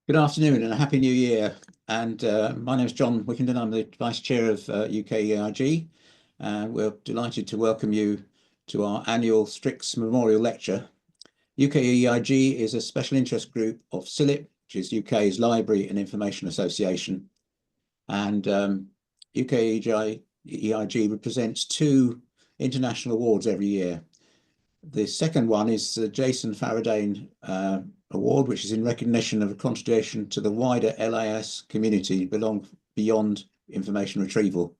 Good afternoon and a happy new year. And my name is John Wickenden. I'm the Vice Chair of UK EIG. We're delighted to welcome you to our annual Strix Memorial Lecture. UK EIG is a special interest group of CLEF, which is UK's Library and Information Association. And UK EIG represents two international awards every year. The second one is the Jason Faradane Award, which is in recognition of a contribution to the wider LIS community beyond information retrieval.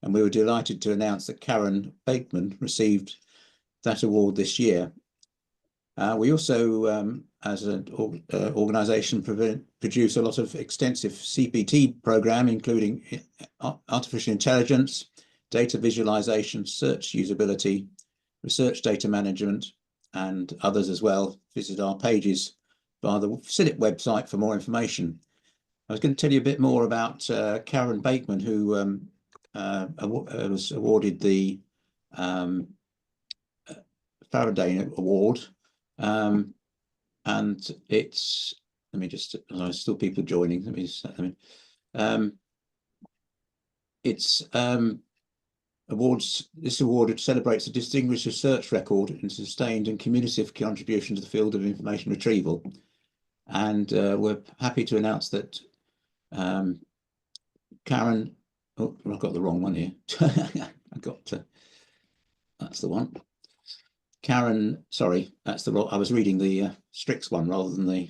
And we were delighted to announce that Karen Bateman received that award this year. We also, as an organisation, produce a lot of extensive CPT program, including artificial intelligence, data visualization, search usability, research data management, and others as well. Visit our pages via the CILIP website for more information. I was going to tell you a bit more about Karen Bateman, who was awarded the Faradane Award. And it's, let me just, there's still people joining. Let me just, this award celebrates a distinguished research record and sustained and cumulative contribution to the field of information retrieval. And we're happy to announce that Karen, oh, I've got the wrong one here. That's the one. Karen, sorry, that's the wrong, I was reading the Strix one rather than the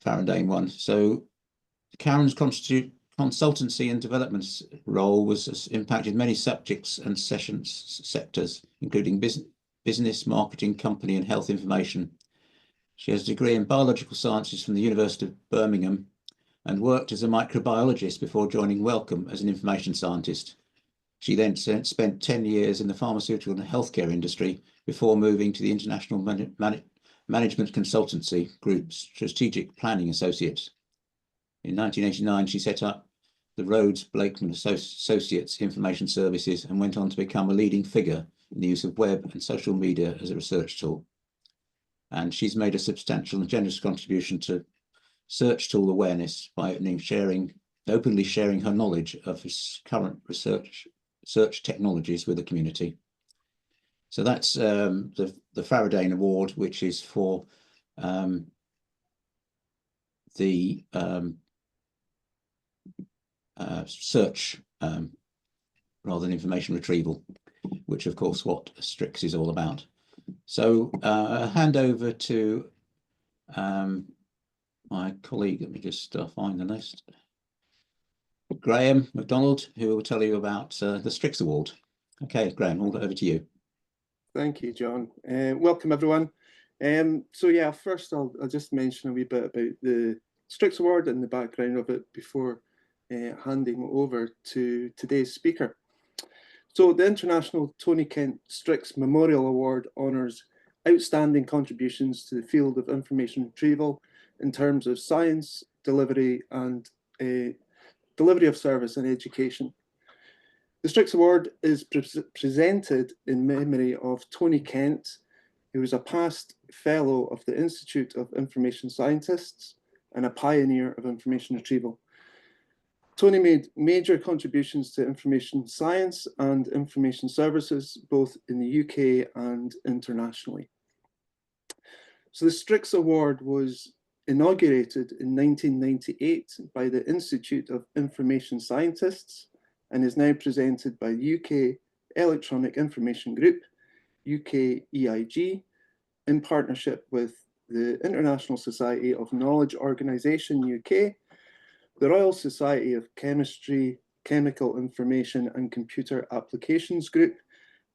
Faradane one. So Karen's consultancy and development role was impacted many subjects and sectors, including business, marketing, company, and health information. She has a degree in biological sciences from the University of Birmingham and worked as a microbiologist before joining Wellcome as an information scientist. She then spent 10 years in the pharmaceutical and healthcare industry before moving to the international management consultancy group Strategic Planning Associates. In 1989, she set up the Rhodes Blakeman Associates Information Services and went on to become a leading figure in the use of web and social media as a research tool. And she's made a substantial and generous contribution to search tool awareness by openly sharing her knowledge of current research technologies with the community. So that's the Faradane Award, which is for the search rather than information retrieval, which of course what Strix is all about. So I'll hand over to my colleague. Let me just find the list. Graham MacDonald, who will tell you about the Strix Award. Okay, Graham, all over to you. Thank you, John. Welcome, everyone. So yeah, first I'll just mention a wee bit about the Strix Award and the background of it before handing over to today's speaker. So the International Tony Kent Strix Memorial Award honours outstanding contributions to the field of information retrieval in terms of science, delivery, and delivery of service and education. The Strix Award is presented in memory of Tony Kent, who was a past fellow of the Institute of Information Scientists and a pioneer of information retrieval. Tony made major contributions to information science and information services, both in the UK and internationally. So the Strix Award was inaugurated in 1998 by the Institute of Information Scientists and is now presented by the UK Electronic Information Group, UK EIG, in partnership with the International Society of Knowledge Organisation UK, the Royal Society of Chemistry, Chemical Information and Computer Applications Group,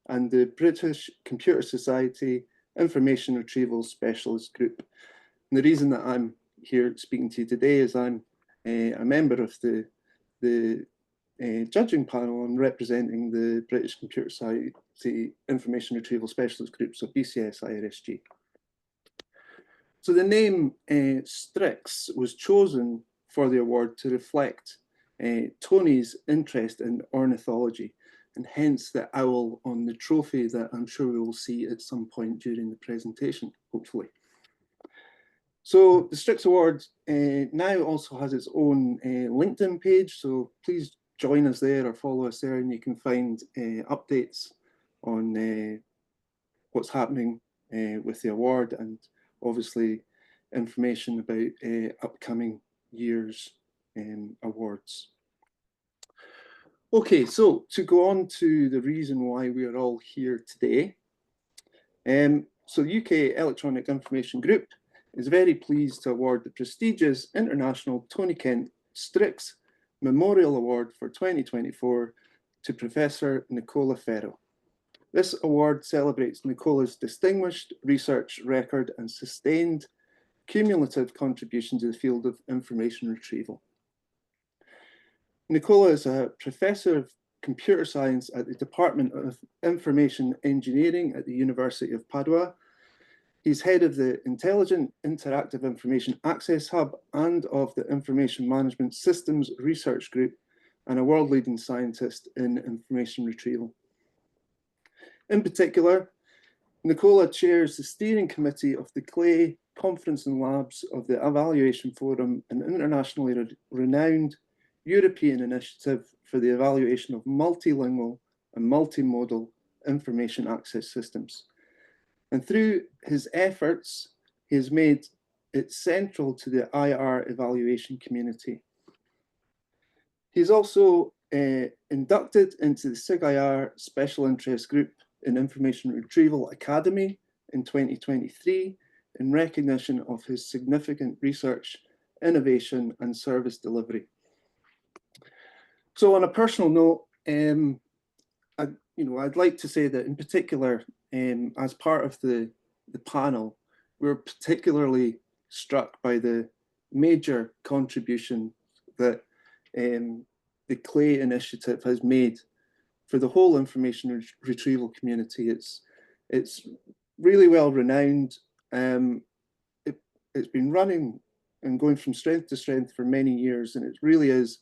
and the British Computer Society Information Retrieval Specialist Group. And the reason that I'm here speaking to you today is I'm a member of the judging panel and representing the British Computer Society Information Retrieval Specialist Group, so BCS IRSG. So the name Strix was chosen for the award to reflect Tony's interest in ornithology, and hence the owl on the trophy that I'm sure we will see at some point during the presentation, hopefully. So the Strix Award now also has its own LinkedIn page, so please join us there or follow us there, and you can find updates on what's happening with the award, and obviously information about upcoming year's awards. Okay, so to go on to the reason why we are all here today. So the UK Electronic Information Group is very pleased to award the prestigious International Tony Kent Strix Memorial Award for 2024 to Professor Nicola Ferro. This award celebrates Nicola's distinguished research record and sustained cumulative contribution to the field of information retrieval. Nicola is a professor of computer science at the Department of Information Engineering at the University of Padua. He's head of the Intelligent Interactive Information Access Hub and of the Information Management Systems Research Group, and a world-leading scientist in information retrieval. In particular, Nicola chairs the Steering Committee of the CLEF Conference and Labs of the Evaluation Forum, an internationally renowned European initiative for the evaluation of multilingual and multimodal information access systems. And through his efforts, he has made it central to the IR evaluation community. He's also inducted into the SIGIR Special Interest Group in Information Retrieval Academy in 2023 in recognition of his significant research, innovation, and service delivery. So on a personal note, I'd like to say that in particular, as part of the panel, we're particularly struck by the major contribution that the CLEF initiative has made for the whole information retrieval community. It's really well renowned. It's been running and going from strength to strength for many years, and it really is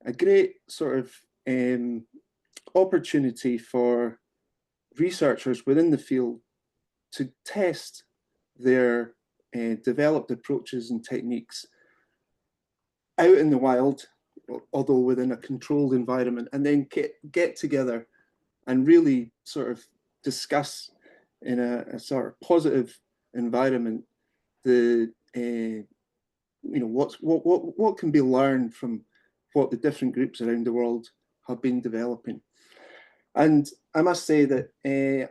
a great sort of opportunity for researchers within the field to test their developed approaches and techniques out in the wild, although within a controlled environment, and then get together and really sort of discuss in a sort of positive environment the what can be learned from what the different groups around the world have been developing. And I must say that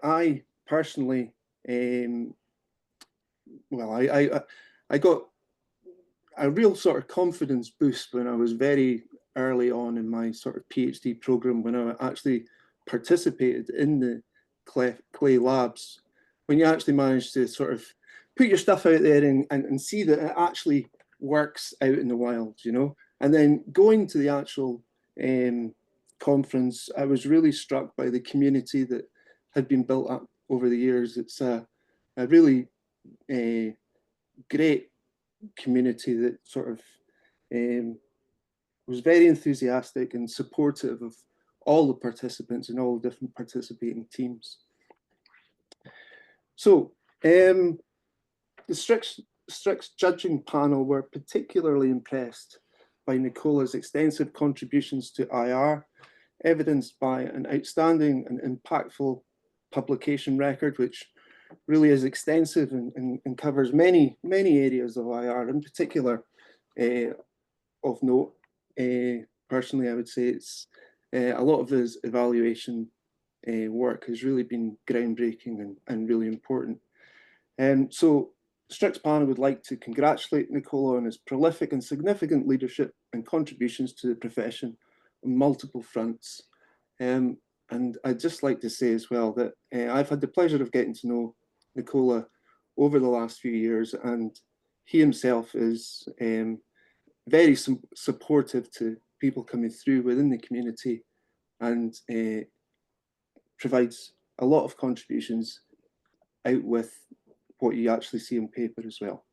I personally, I got a real sort of confidence boost when I was very early on in my sort of PhD program, when I actually participated in the CLEF labs, when you actually manage to sort of put your stuff out there and see that it actually works out in the wild, you know. And then going to the actual conference, I was really struck by the community that had been built up over the years. It's a really great community that sort of was very enthusiastic and supportive of all the participants and all the different participating teams. So the Strix judging panel were particularly impressed by Nicola's extensive contributions to IR, evidenced by an outstanding and impactful publication record, which really is extensive and covers many areas of IR. In particular, of note, personally, I would say it's a lot of his evaluation work has really been groundbreaking and really important. So Strix panel would like to congratulate Nicola on his prolific and significant leadership and contributions to the profession on multiple fronts. And I'd just like to say as well that I've had the pleasure of getting to know Nicola over the last few years, and he himself is very supportive to people coming through within the community, and provides a lot of contributions out with what you actually see on paper as well.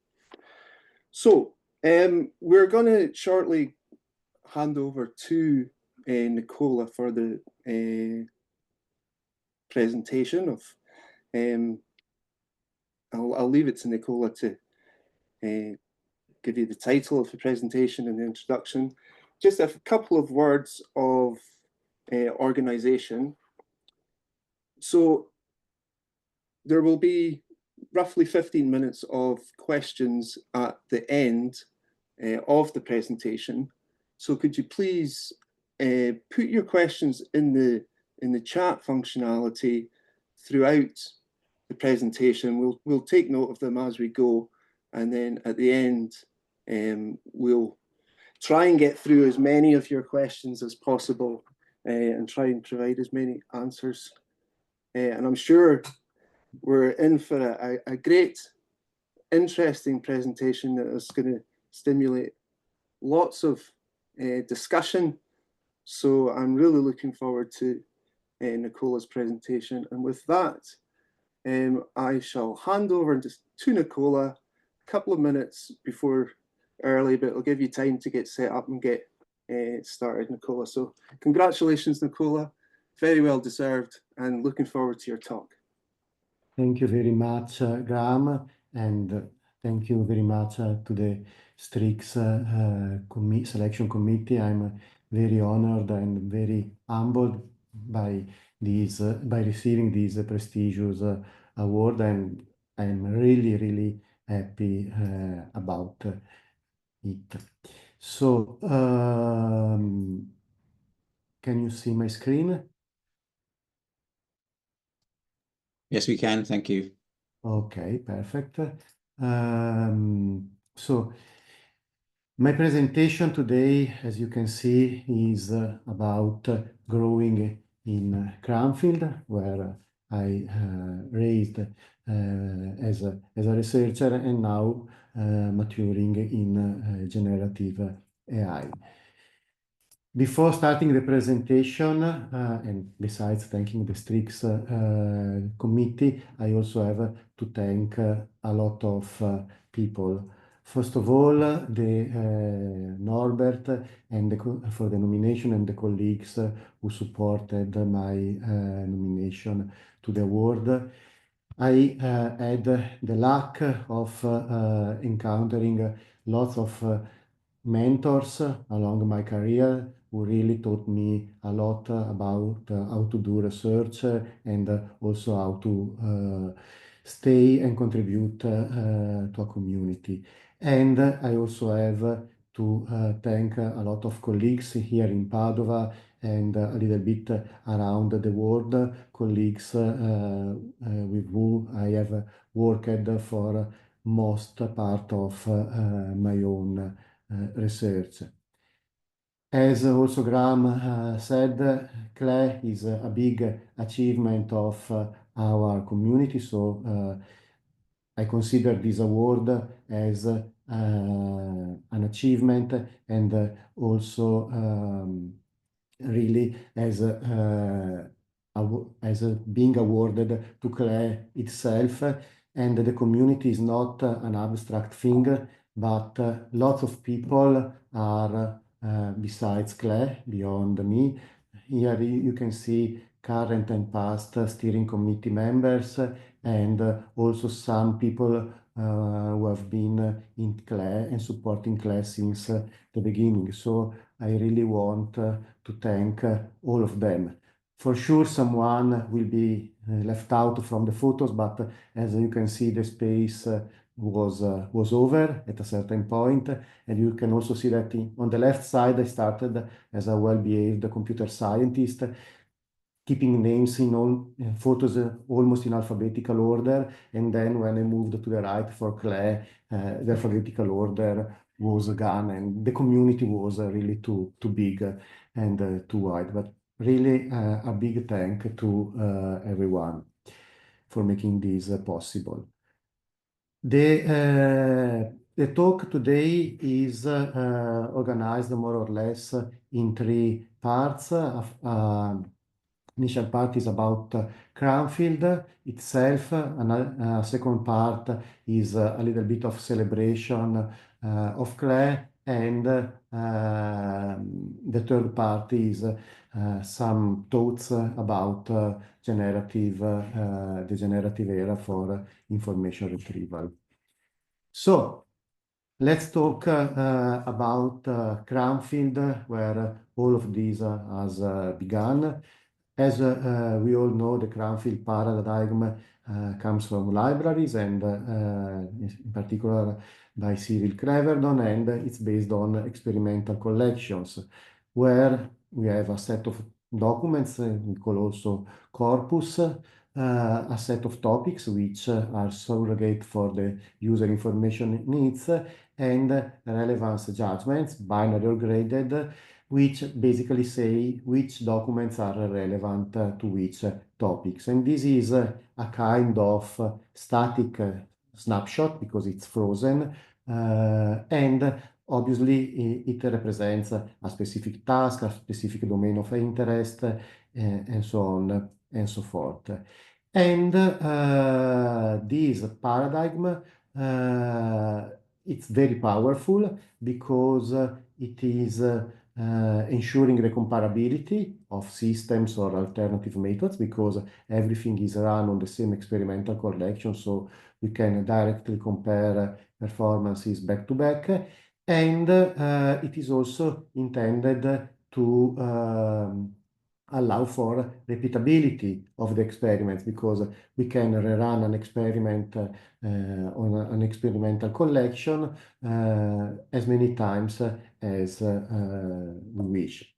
So we're going to shortly hand over to Nicola for the presentation of. I'll leave it to Nicola to give you the title of the presentation and the introduction. Just a couple of words of organisation. So there will be roughly 15 minutes of questions at the end of the presentation. So could you please put your questions in the chat functionality throughout the presentation. We'll take note of them as we go, and then at the end we'll try and get through as many of your questions as possible and try and provide as many answers. And I'm sure we're in for a great, interesting presentation that is going to stimulate lots of discussion. So I'm really looking forward to Nicola's presentation. And with that, I shall hand over to Nicola a couple of minutes before early, but it'll give you time to get set up and get started, Nicola. So congratulations, Nicola. Very well deserved, and looking forward to your talk. Thank you very much, Graham, and thank you very much to the Strix selection committee. I'm very honored and very humbled by receiving this prestigious award, and I'm really, really happy about it. So, can you see my screen? Yes, we can. Thank you. Okay, perfect. So my presentation today, as you can see, is about growing in Cranfield, where I raised as a researcher and now maturing in generative AI. Before starting the presentation, and besides thanking the Strix committee, I also have to thank a lot of people. First of all, Norbert and for the nomination, and the colleagues who supported my nomination to the award. I had the luck of encountering lots of mentors along my career who really taught me a lot about how to do research and also how to stay and contribute to a community. And I also have to thank a lot of colleagues here in Padova and a little bit around the world, colleagues with whom I have worked for most part of my own research. As also Graham said, CLEF is a big achievement of our community, so I consider this award as an achievement, and also really as being awarded to CLEF itself. And the community is not an abstract thing, but lots of people are besides CLEF, beyond me. Here you can see current and past steering committee members, and also some people who have been in CLEF and supporting CLEF since the beginning. So I really want to thank all of them. For sure, someone will be left out from the photos, but as you can see, the space was over at a certain point, and you can also see that on the left side I started as a well-behaved computer scientist, keeping names in all photos almost in alphabetical order, and then when I moved to the right for CLEF, the alphabetical order was gone, and the community was really too big and too wide. But really a big thank to everyone for making this possible. The talk today is organized more or less in three parts. Initial part is about Cranfield itself. A second part is a little bit of celebration of CLEF, and the third part is some thoughts about the generative era for information retrieval. So Let's talk about Cranfield, where all of this has begun. As we all know, the Cranfield paradigm comes from libraries and in particular by Cyril Creverdon, and it's based on experimental collections, where we have a set of documents, we call also corpus, a set of topics which are surrogate for the user information needs, and relevance judgments, binary or graded, which basically say which documents are relevant to which topics. And this is a kind of static snapshot because it's frozen, and obviously it represents a specific task, a specific domain of interest, and so on and so forth. And this paradigm, it's very powerful because it is ensuring the comparability of systems or alternative methods, because everything is run on the same experimental collection, so we can directly compare performances back to back. And it is also intended to allow for repeatability of the experiments, because we can rerun an experiment on an experimental collection as many times as we wish.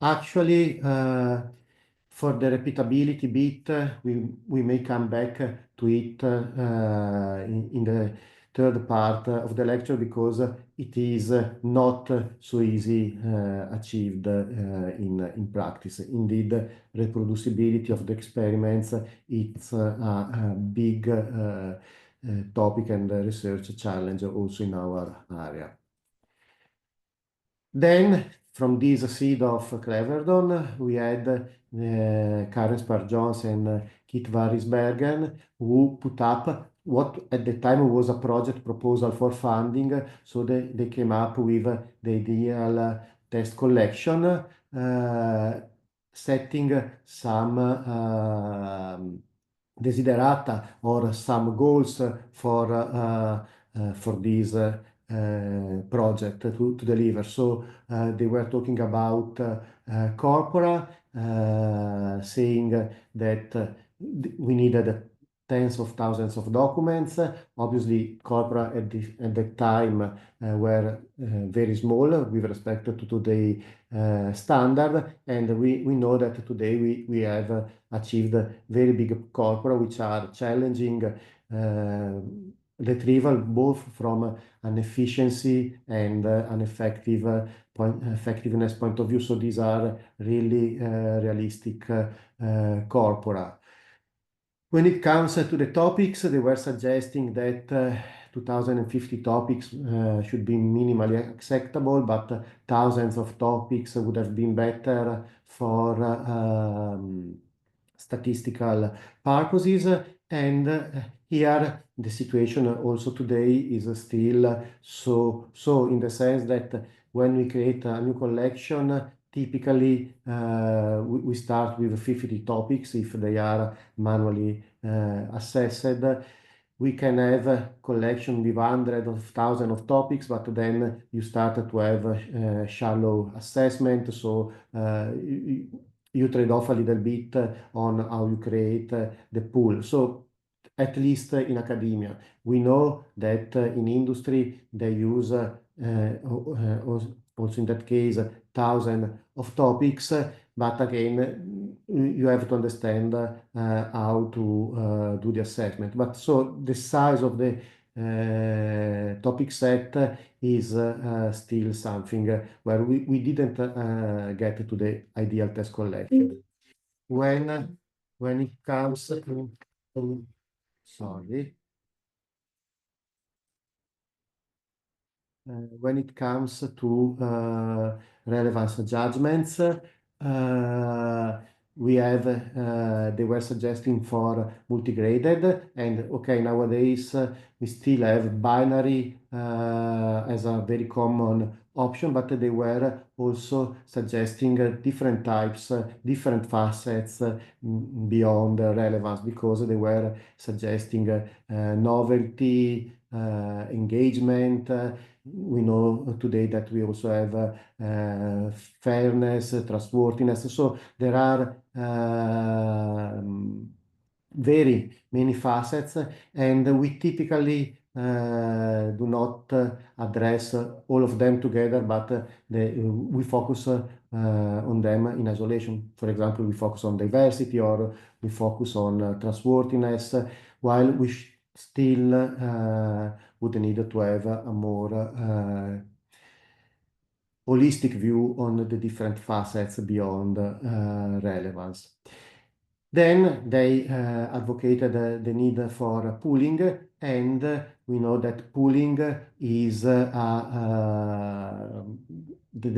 Actually, for the repeatability bit, we may come back to it in the third part of the lecture, because it is not so easy achieved in practice. Indeed, reproducibility of the experiments, it's a big topic and research challenge also in our area. Then, from this seed of Cleverdon, we had Karen Spar-Jones and Kit Varisbergen, who put up what at the time was a project proposal for funding. So they came up with the ideal test collection, setting some desiderata or some goals for this project to deliver. So they were talking about corpora, saying that we needed tens of thousands of documents. Obviously, corpora at that time were very small with respect to today standard, and we know that today we have achieved very big corpora which are challenging retrieval both from an efficiency and an effectiveness point of view. So these are really realistic corpora. When it comes to the topics, they were suggesting that 2050 topics should be minimally acceptable, but thousands of topics would have been better for statistical purposes. And here the situation also today is still so in the sense that when we create a new collection, typically we start with 50 topics if they are manually assessed. We can have a collection with hundreds of thousands of topics, but then you start to have shallow assessment. So you trade off a little bit on how you create the pool. So at least in academia, we know that in industry they use also in that case thousands of topics, but again you have to understand how to do the assessment. But so the size of the topic set is still something where we didn't get to the ideal test collection. When it comes to when it comes to relevance judgments, we have they were suggesting for multigraded, and okay, nowadays we still have binary as a very common option, but they were also suggesting different types, different facets beyond relevance, because they were suggesting novelty, engagement. We know today that we also have fairness, trustworthiness. So there are very many facets, and we typically do not address all of them together, but we focus on them in isolation. For example, we focus on diversity, or we focus on trustworthiness, while we still would need to have a more holistic view on the different facets beyond relevance. Then they advocated the need for pooling, and we know that pooling is the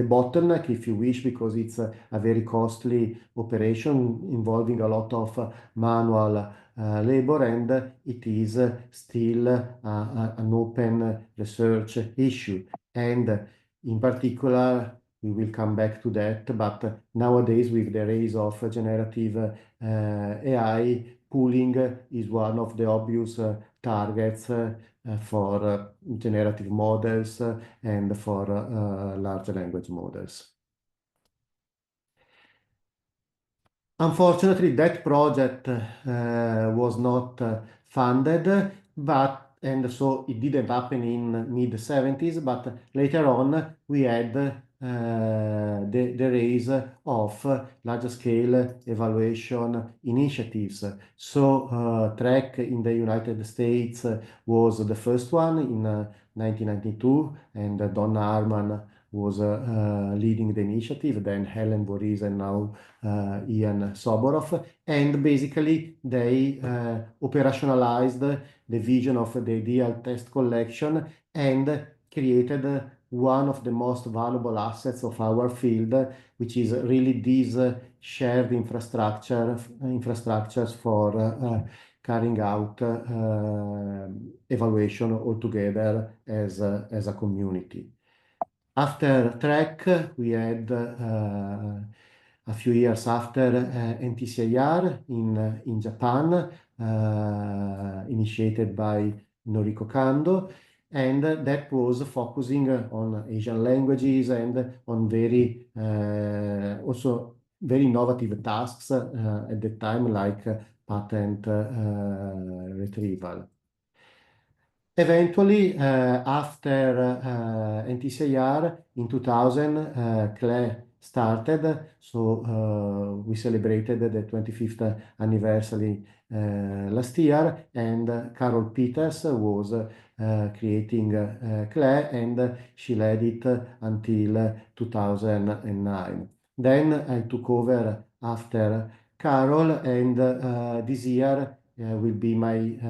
bottleneck, if you wish, because it's a very costly operation involving a lot of manual labor, and it is still an open research issue. And in particular, we will come back to that, but nowadays, with the rise of generative AI, pooling is one of the obvious targets for generative models and for large language models. Unfortunately, that project was not funded, and so it didn't happen in mid-70s, but later on we had the rise of large-scale evaluation initiatives. So TREC in the United States was the first one in 1992, and Donna Harman was leading the initiative, then Helen Boris, and now Ian Soborov. And basically, they operationalized the vision of the ideal test collection and created one of the most valuable assets of our field, which is really these shared infrastructures for carrying out evaluation altogether as a community. After TREC, we had a few years after NTCIR in Japan, initiated by Noriko Kando, and that was focusing on Asian languages and on also very innovative tasks at the time, like patent retrieval. Eventually, after NTCIR in 2000, CLE started, so we celebrated the 25th anniversary last year, and Carol Peters was creating CLE, and she led it until 2009. Then I took over after Carol, and this year will be my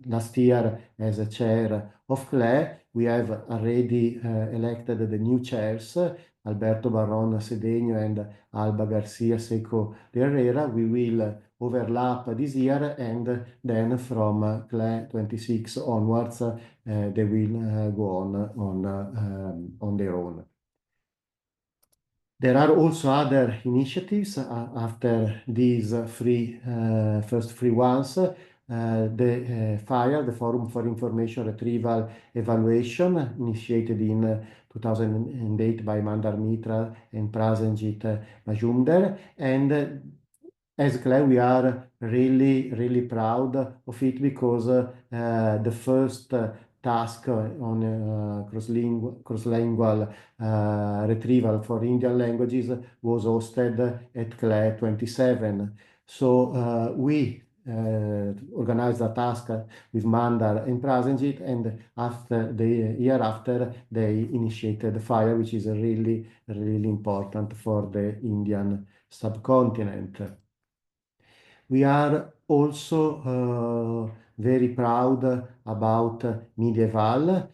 last year as a chair of CLE. We have already elected the new chairs, Alberto Barron Cedeno and Alba Garcia Seco de Herrera. We will overlap this year, and then from CLE 26 onwards, they will go on their own. There are also other initiatives after these first three ones. The FIRE, the Forum for Information Retrieval Evaluation, initiated in 2008 by Mandar Mitra and Prasenjit Majumder. And as CLE, we are really proud of it, because the first task on cross-lingual retrieval for Indian languages was hosted at CLE 27. So we organized a task with Mandar and Prasenjit, and after the year after, they initiated FIRE, which is really important for the Indian subcontinent. We are also very proud about Medieval,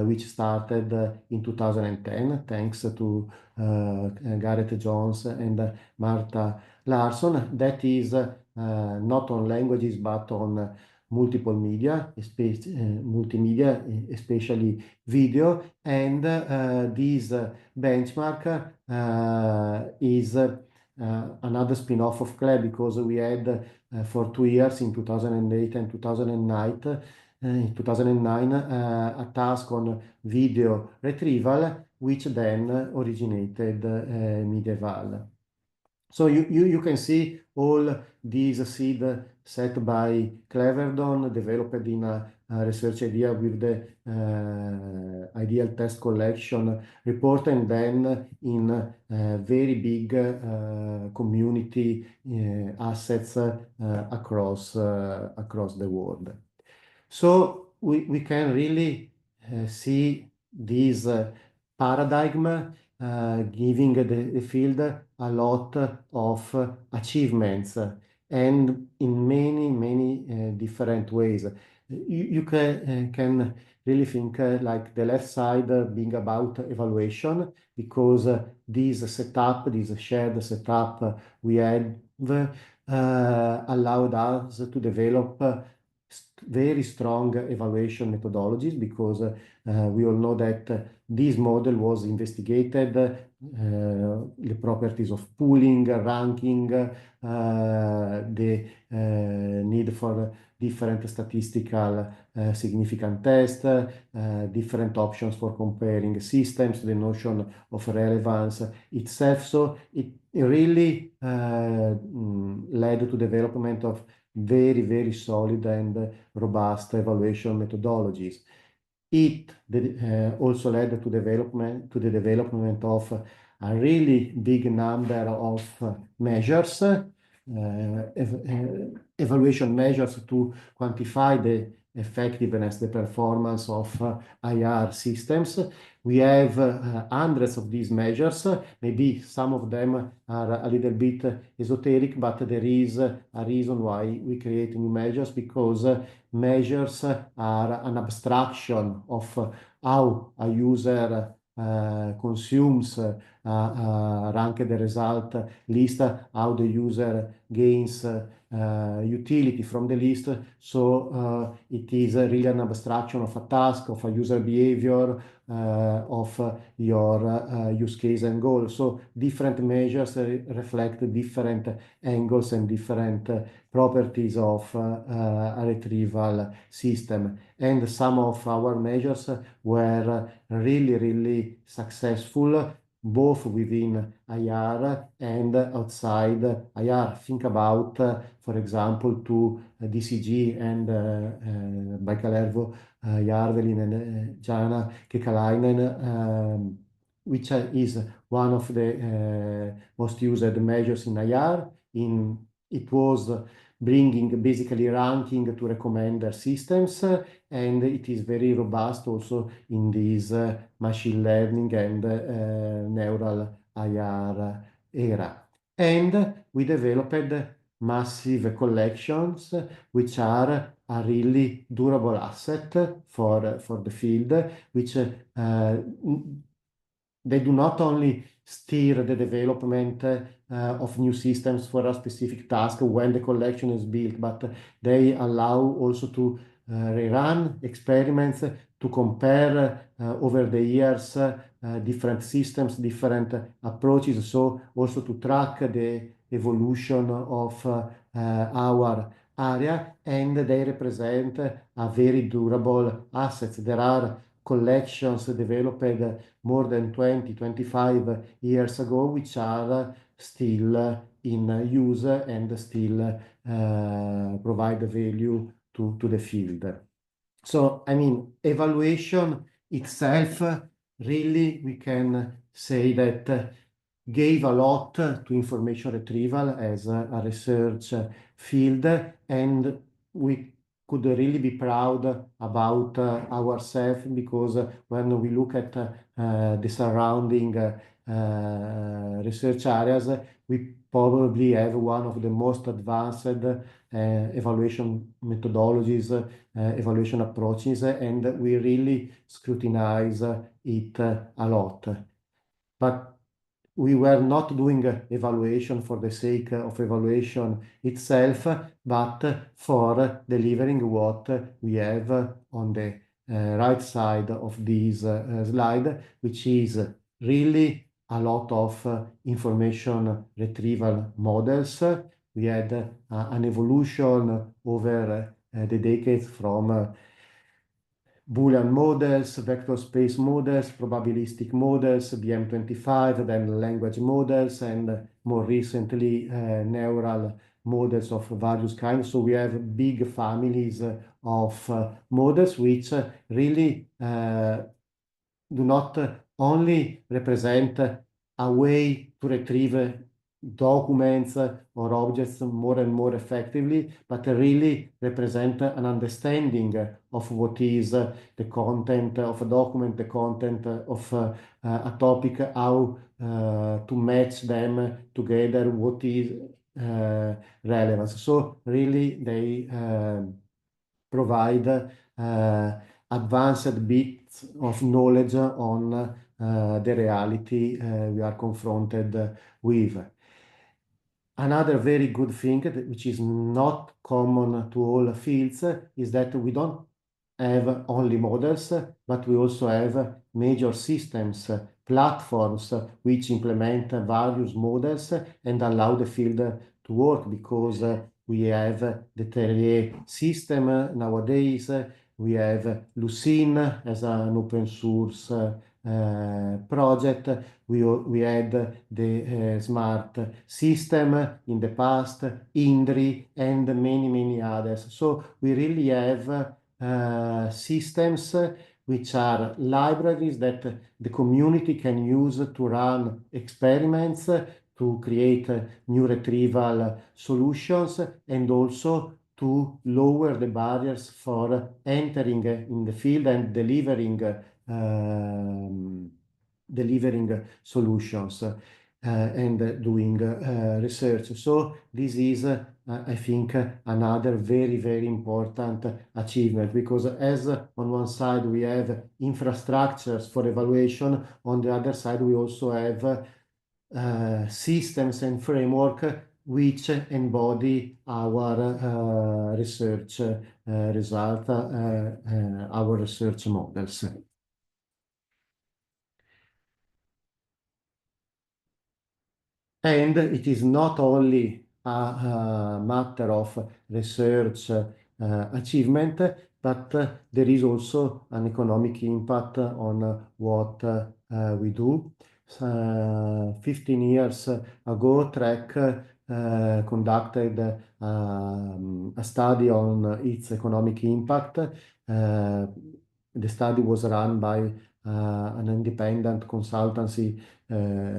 which started in 2010, thanks to Gareth Jones and Martha Larson. That is not on languages, but on multiple media, multimedia, especially video. And this benchmark is another spin-off of CLE, because we had for 2 years, in 2008 and 2009, in 2009 a task on video retrieval, which then originated Medieval. So you can see all these seed set by Cleverdon, developed in a research idea with the ideal test collection report, and then in very big community assets across the world. So we can really see this paradigm giving the field a lot of achievements, and in many different ways. You can really think like the left side being about evaluation, because this setup, this shared setup we had allowed us to develop very strong evaluation methodologies, because we all know that this model was investigated, the properties of pooling, ranking, the need for different statistical significant tests, different options for comparing systems, the notion of relevance itself. So it really led to development of very solid and robust evaluation methodologies. It also led to the development of a really big number of measures, evaluation measures to quantify the effectiveness, the performance of IR systems. We have hundreds of these measures. Maybe some of them are a little bit esoteric, but there is a reason why we create new measures, because measures are an abstraction of how a user consumes ranked result list, how the user gains utility from the list. So it is really an abstraction of a task, of a user behavior, of your use case and goal. So different measures reflect different angles and different properties of a retrieval system. And some of our measures were really successful, both within IR and outside IR. Think about, for example, to DCG and by Kalervo, Järvelin and Jana Kekalainen, which is one of the most used measures in IR. It was bringing basically ranking to recommender systems, and it is very robust also in this machine learning and neural IR era. And we developed massive collections, which are a really durable asset for the field, which they do not only steer the development of new systems for a specific task when the collection is built, but they allow also to rerun experiments, to compare over the years different systems, different approaches, so also to track the evolution of our area, and they represent a very durable asset. There are collections developed more than 20-25 years ago, which are still in use and still provide value to the field. So, I mean, evaluation itself, really, we can say that gave a lot to information retrieval as a research field, and we could really be proud about ourselves, because when we look at the surrounding research areas, we probably have one of the most advanced evaluation methodologies, evaluation approaches, and we really scrutinize it a lot. But we were not doing evaluation for the sake of evaluation itself, but for delivering what we have on the right side of this slide, which is really a lot of information retrieval models. We had an evolution over the decades from Boolean models, vector space models, probabilistic models, BM25, then language models, and more recently neural models of various kinds. So we have big families of models which really do not only represent a way to retrieve documents or objects more and more effectively, but really represent an understanding of what is the content of a document, the content of a topic, how to match them together, what is relevance. So really they provide advanced bits of knowledge on the reality we are confronted with. Another very good thing, which is not common to all fields, is that we don't have only models, but we also have major systems, platforms, which implement various models and allow the field to work, because we have the Terrier system nowadays, we have Lucene as an open source project. We had the smart system in the past, INDRI, and many others. So we really have systems which are libraries that the community can use to run experiments, to create new retrieval solutions, and also to lower the barriers for entering in the field and delivering solutions and doing research. So this is, I think, another very important achievement, because as on one side we have infrastructures for evaluation, on the other side we also have systems and framework which embody our research result, our research models. And it is not only a matter of research achievement, but there is also an economic impact on what we do. 15 years ago, TREC conducted a study on its economic impact. The study was run by an independent consultancy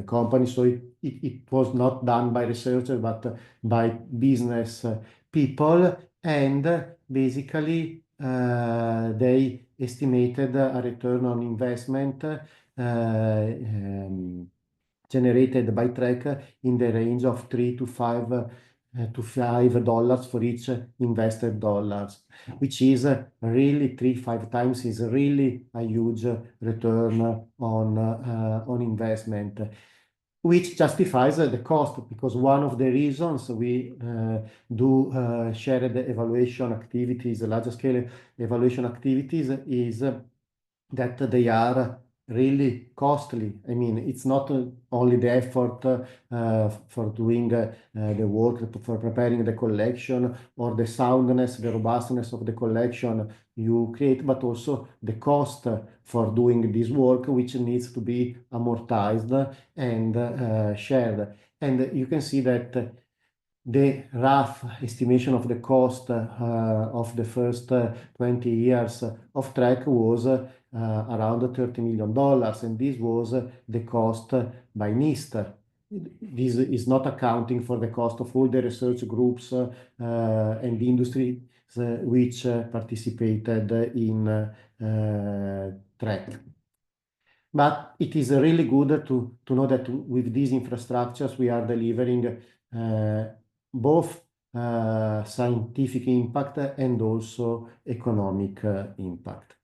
company, so it was not done by researchers, but by business people, and basically they estimated a return on investment generated by TREC in the range of $3 to $5 for each invested dollars, which is really 3-5 times is really a huge return on investment, which justifies the cost, because one of the reasons we do shared evaluation activities, large scale evaluation activities, is that they are really costly. I mean, it's not only the effort for doing the work, for preparing the collection, or the soundness, the robustness of the collection you create, but also the cost for doing this work, which needs to be amortized and shared. And you can see that the rough estimation of the cost of the first 20 years of TREC was around $30 million, and this was the cost by NIST. This is not accounting for the cost of all the research groups and industries which participated in TREC. But it is really good to know that with these infrastructures we are delivering both scientific impact and also economic impact.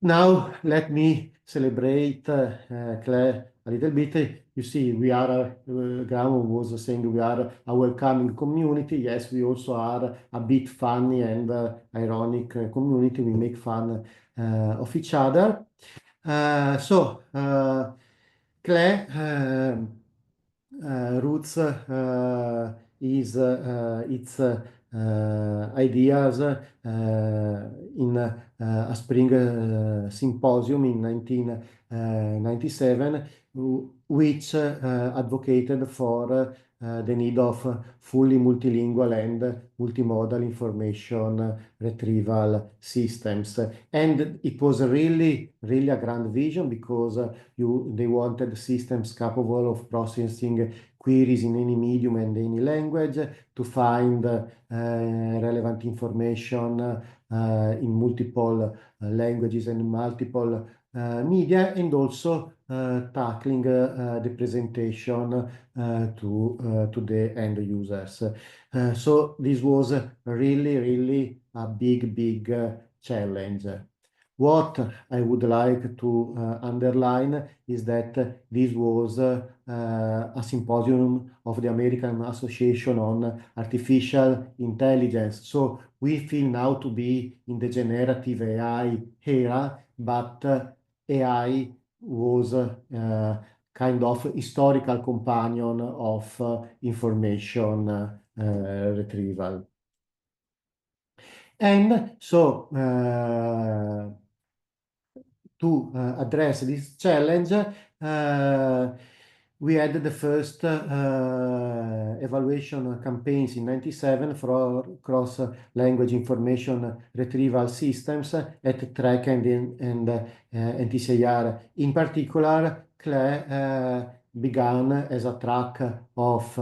Now let me celebrate CLEF a little bit. You see, we are, Graham was saying, we are a welcoming community. Yes, we also are a bit funny and ironic community. We make fun of each other. So CLEF roots is its ideas in a spring symposium in 1997, which advocated for the need of fully multilingual and multimodal information retrieval systems. And it was really a grand vision, because they wanted systems capable of processing queries in any medium and any language, to find relevant information in multiple languages and multiple media, and also tackling the presentation to the end users. So this was really a big challenge. What I would like to underline is that this was a symposium of the American Association on Artificial Intelligence. So we feel now to be in the generative AI era, but AI was kind of historical companion of information retrieval. And so to address this challenge, we had the first evaluation campaigns in 97 for cross-language information retrieval systems at TREC and SIGIR. In particular, CLE began as a track of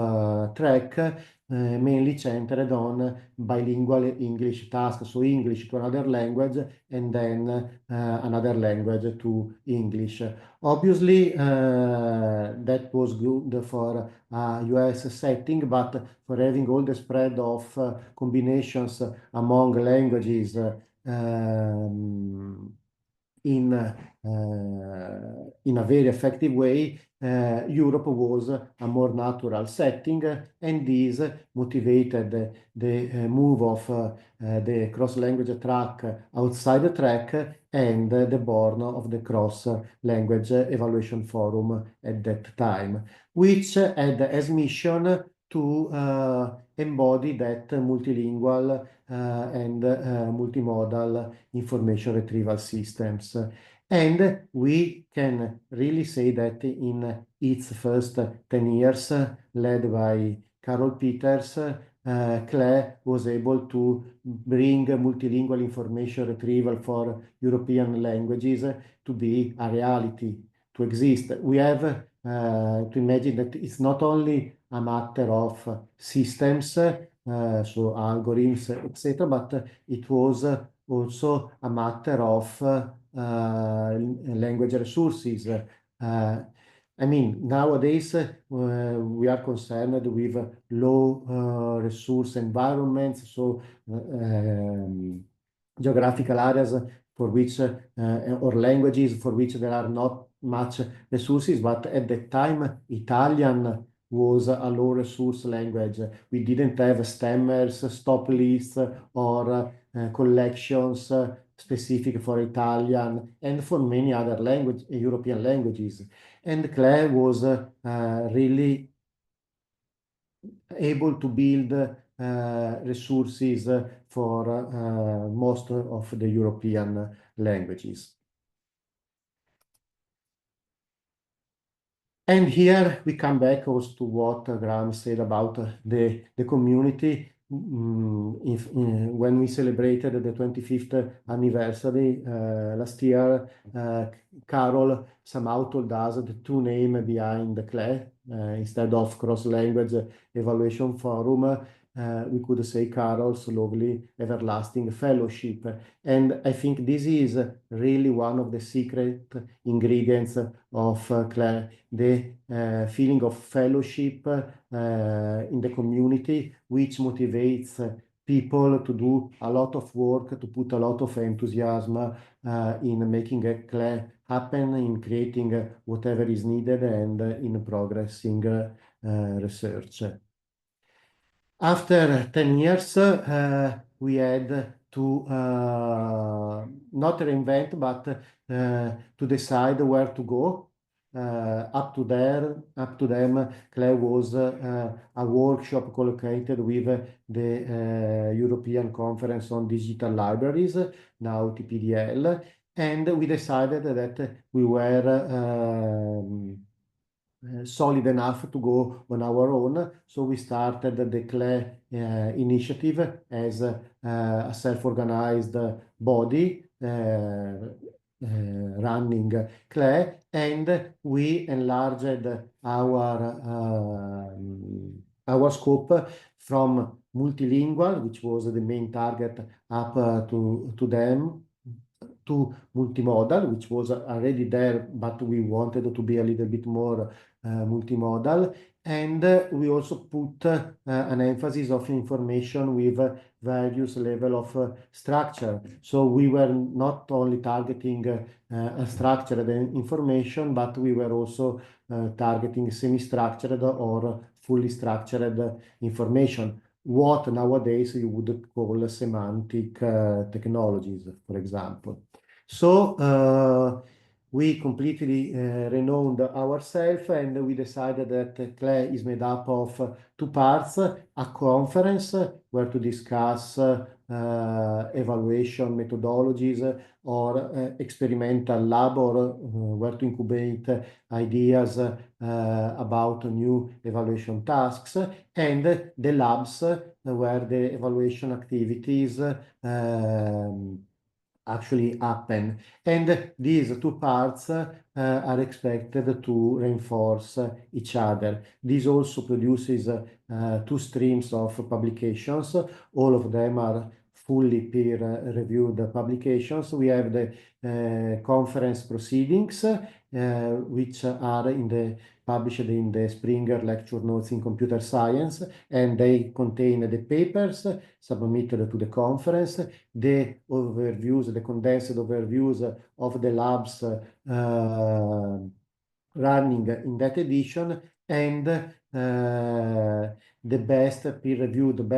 TREC, mainly centered on bilingual English tasks, so English to another language and then another language to English. Obviously, that was good for a US setting, but for having all the spread of combinations among languages in a very effective way, Europe was a more natural setting, and this motivated the move of the cross-language track outside the track, and the born of the cross-language evaluation forum at that time, which had as mission to embody that multilingual and multimodal information retrieval systems. And we can really say that in its first 10 years, led by Carol Peters, CLE was able to bring multilingual information retrieval for European languages to be a reality, to exist. We have to imagine that it's not only a matter of systems, so algorithms, etc., but it was also a matter of language resources. I mean, nowadays we are concerned with low resource environments, so geographical areas for which, or languages for which there are not much resources, but at the time Italian was a low resource language. We didn't have stemmers, stop lists, or collections specific for Italian and for many other European languages. And CLE was really able to build resources for most of the European languages. And here we come back also to what Graham said about the community. When we celebrated the 25th anniversary last year, Carol somehow told us the true name behind the CLE. Instead of cross-language evaluation forum, we could say Carol's lovely everlasting fellowship. And I think this is really one of the secret ingredients of CLE, the feeling of fellowship in the community, which motivates people to do a lot of work, to put a lot of enthusiasm in making a CLE happen, in creating whatever is needed, and in progressing research. After 10 years, we had to not reinvent, but to decide where to go. up to them, CLEF was a workshop collocated with the European Conference on Digital Libraries, now TPDL, and we decided that we were solid enough to go on our own. So we started the CLEF initiative as a self-organized body running CLEF, and we enlarged our scope from multilingual, which was the main target, up to them, to multimodal, which was already there, but we wanted to be a little bit more multimodal. And we also put an emphasis of information with various level of structure. So we were not only targeting a structured information, but we were also targeting semi-structured or fully structured information, what nowadays you would call semantic technologies, for example. So we completely renowned ourselves, and we decided that CLEF is made up of two parts: a conference where to discuss evaluation methodologies or experimental lab, or where to incubate ideas about new evaluation tasks, and the labs where the evaluation activities actually happen. And these two parts are expected to reinforce each other. This also produces two streams of publications. All of them are fully peer-reviewed publications. We have the conference proceedings, which are published in the Springer Lecture Notes in Computer Science, and they contain the papers submitted to the conference, the overviews, the condensed overviews of the labs running in that edition, and the best peer-reviewed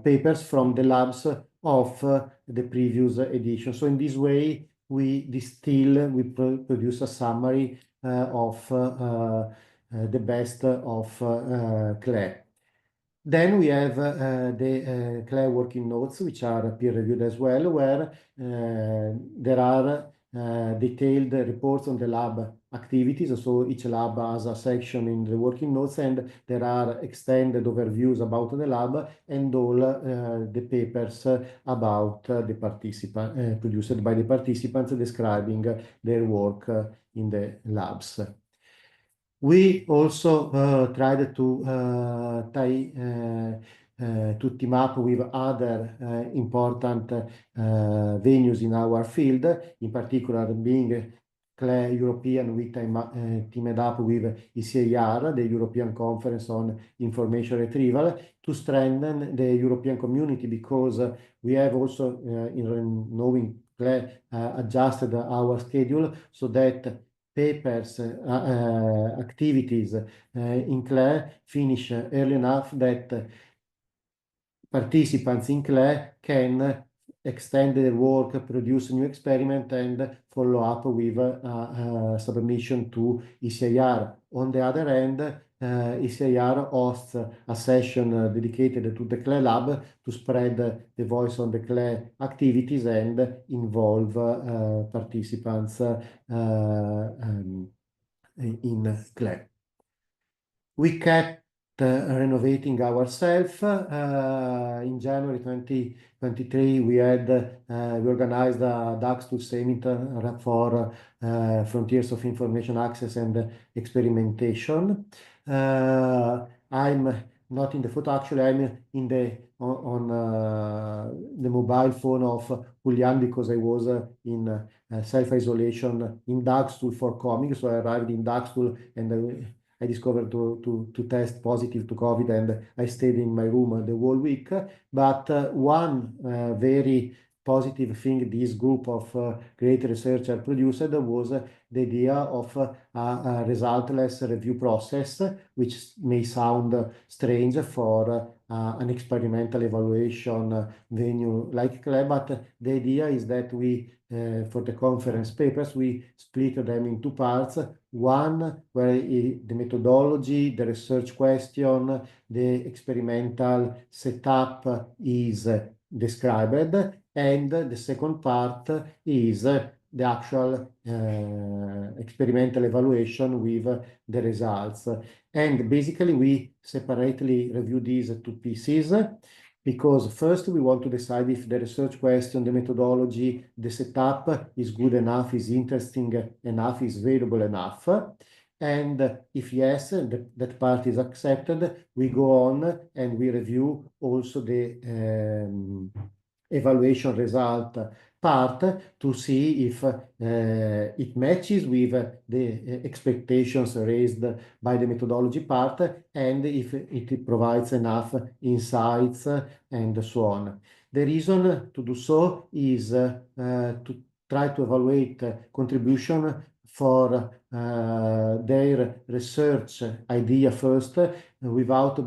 papers from the labs of the previous edition. So in this way, we produce a summary of the best of CLEF. Then we have the CLEF working notes, which are peer-reviewed as well, where there are detailed reports on the lab activities. So each lab has a section in the working notes, and there are extended overviews about the lab and all the papers about the participant produced by the participants, describing their work in the labs. We also tried to team up with other important venues in our field, in particular being CLEF European. We teamed up with SIGIR, the European Conference on Information Retrieval, to strengthen the European community, because we have also, in knowing CLEF, adjusted our schedule so that papers, activities in CLEF finish early enough that participants in CLEF can extend their work, produce new experiment, and follow up with submission to SIGIR. On the other hand, SIGIR hosts a session dedicated to the CLEF lab to spread the voice on the CLEF activities and involve participants in CLEF. We kept renovating ourselves. In January 2023, we organized a DAX2 summit for Frontiers of Information Access and Experimentation. I'm not in the photo, actually. I'm on the mobile phone of Julian, because I was in self-isolation in DAX2 for coming. So I arrived in DAX2 and I discovered to test positive to COVID, and I stayed in my room the whole week. But one very positive thing this group of great researchers produced was the idea of a resultless review process, which may sound strange for an experimental evaluation venue like CLEF, but the idea is that we, for the conference papers, we split them in two parts. One where the methodology, the research question, the experimental setup is described, and the second part is the actual experimental evaluation with the results. And basically, we separately review these two pieces because first we want to decide if the research question, the methodology, the setup is good enough, is interesting enough, is valuable enough. And if yes, that part is accepted, we go on and we review also the evaluation result part to see if it matches with the expectations raised by the methodology part and if it provides enough insights and so on. The reason to do so is to try to evaluate contribution for their research idea first without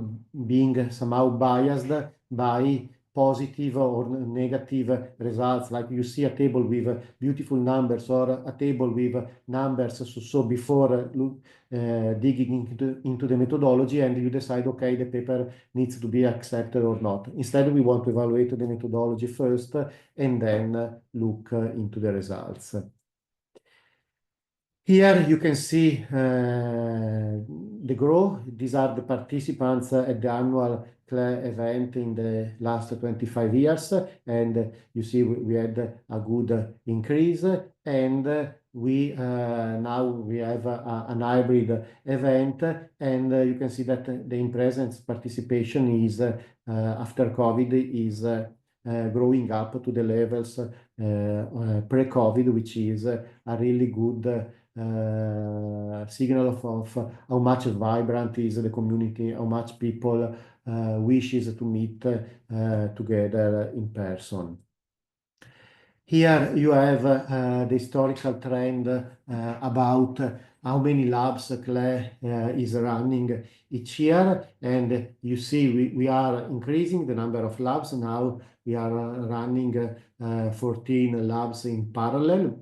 being somehow biased by positive or negative results. Like you see a table with beautiful numbers or a table with numbers so before digging into the methodology, and you decide, okay, the paper needs to be accepted or not. Instead, we want to evaluate the methodology first and then look into the results. Here you can see the growth. These are the participants at the annual CLEF event in the last 25 years. And you see we had a good increase. And we now we have an hybrid event. And you can see that the in-presence participation is, after COVID, is growing up to the levels pre-COVID, which is a really good signal of how much vibrant is the community, how much people wishes to meet together in person. Here you have the historical trend about how many labs CLEF is running each year, and you see we are increasing the number of labs. Now we are running 14 labs in parallel.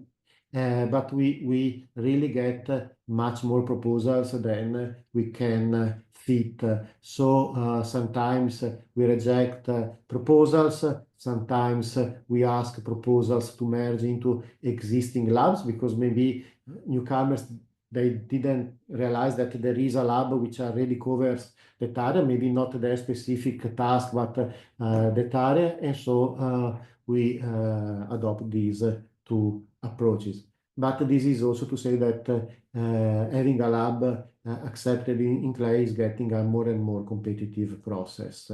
But we really get much more proposals than we can fit. So sometimes we reject proposals, sometimes we ask proposals to merge into existing labs because maybe newcomers, they didn't realize that there is a lab which already covers that area, maybe not their specific task, but that area. And so we adopt these two approaches. But this is also to say that having a lab accepted in CLEF is getting a more and more competitive process.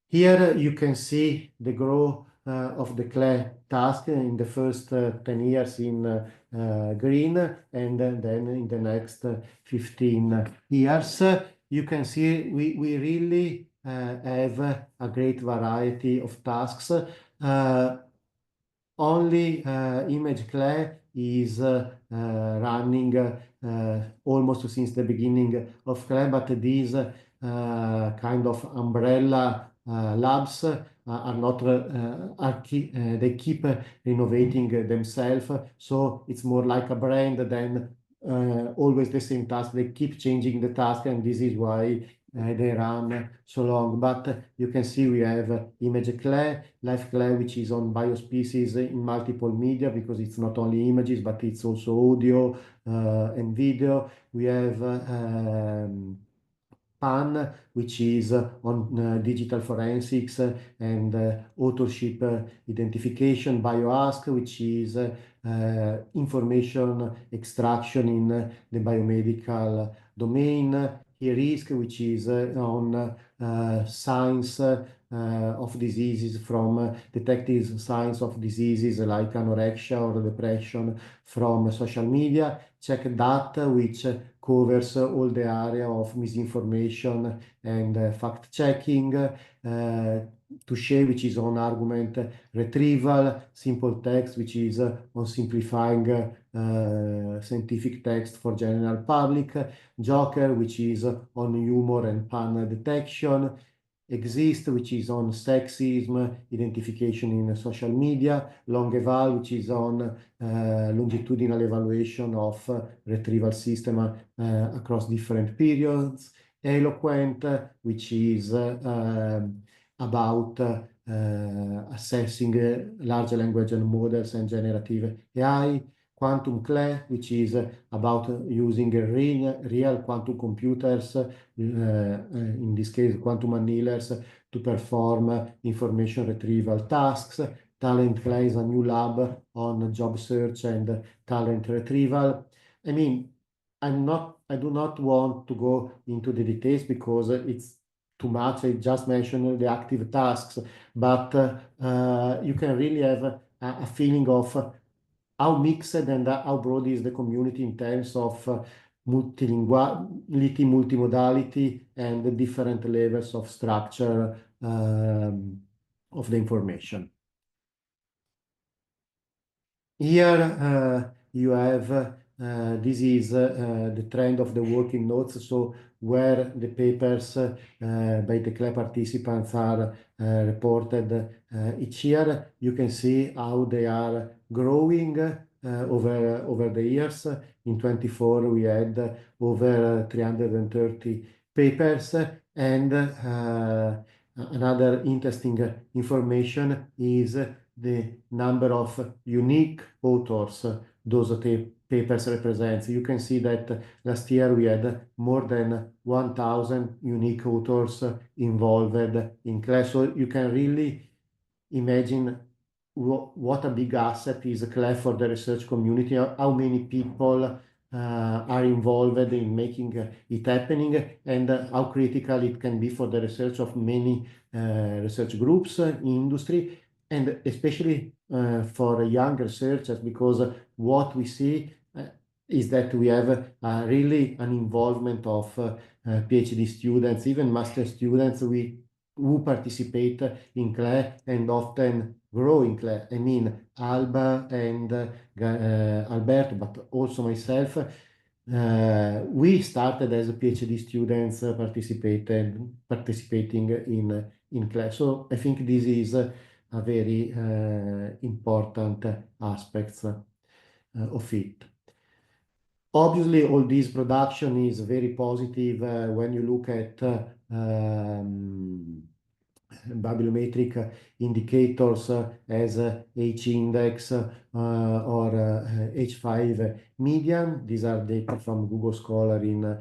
Here you can see the growth of the CLEF task in the first 10 years in green, and then in the next 15 years. You can see we really have a great variety of tasks. Only Image CLEF is running almost since the beginning of CLEF, but these kind of umbrella labs are not, they keep renovating themselves. So it's more like a brand than always the same task. They keep changing the task, and this is why they run so long. But you can see we have Image CLEF, Life CLEF, which is on biospecies in multiple media, because it's not only images, but it's also audio and video. We have PAN, which is on digital forensics and authorship identification. BioAsk, which is information extraction in the biomedical domain. HERISC, which is on signs of diseases, from detecting signs of diseases like anorexia or depression from social media. CheckData, which covers all the area of misinformation and fact-checking. Touché, which is on argument retrieval. Simple Text, which is on simplifying scientific text for general public. Joker, which is on humor and pun detection. Exist, which is on sexism, identification in social media, Longeval, which is on longitudinal evaluation of retrieval system across different periods, Eloquent, which is about assessing large language models and generative AI, Quantum CLEF, which is about using real quantum computers, in this case quantum annealers, to perform information retrieval tasks. Talent CLEF is a new lab on job search and talent retrieval. I mean, I do not want to go into the details because it's too much. I just mentioned the active tasks, but you can really have a feeling of how mixed and how broad is the community in terms of multilinguality, multimodality, and the different levels of structure of the information. Here you have, this is the trend of the working notes, so where the papers by the CLEF participants are reported each year. You can see how they are growing over the years. In 24 we had over 330 papers, and another interesting information is the number of unique authors those papers represent. You can see that last year we had more than 1,000 unique authors involved in CLEF. So you can really imagine what a big asset is CLEF for the research community, how many people are involved in making it happening, and how critical it can be for the research of many research groups in industry, and especially for young researchers, because what we see is that we have really an involvement of PhD students, even master students who participate in CLEF and often grow in CLEF. I mean, Alba and Alberto, but also myself, we started as PhD students participating in CLEF. So I think this is a very important aspect of it. Obviously, all this production is very positive when you look at bibliometric indicators as H-index or H5 median. These are data from Google Scholar in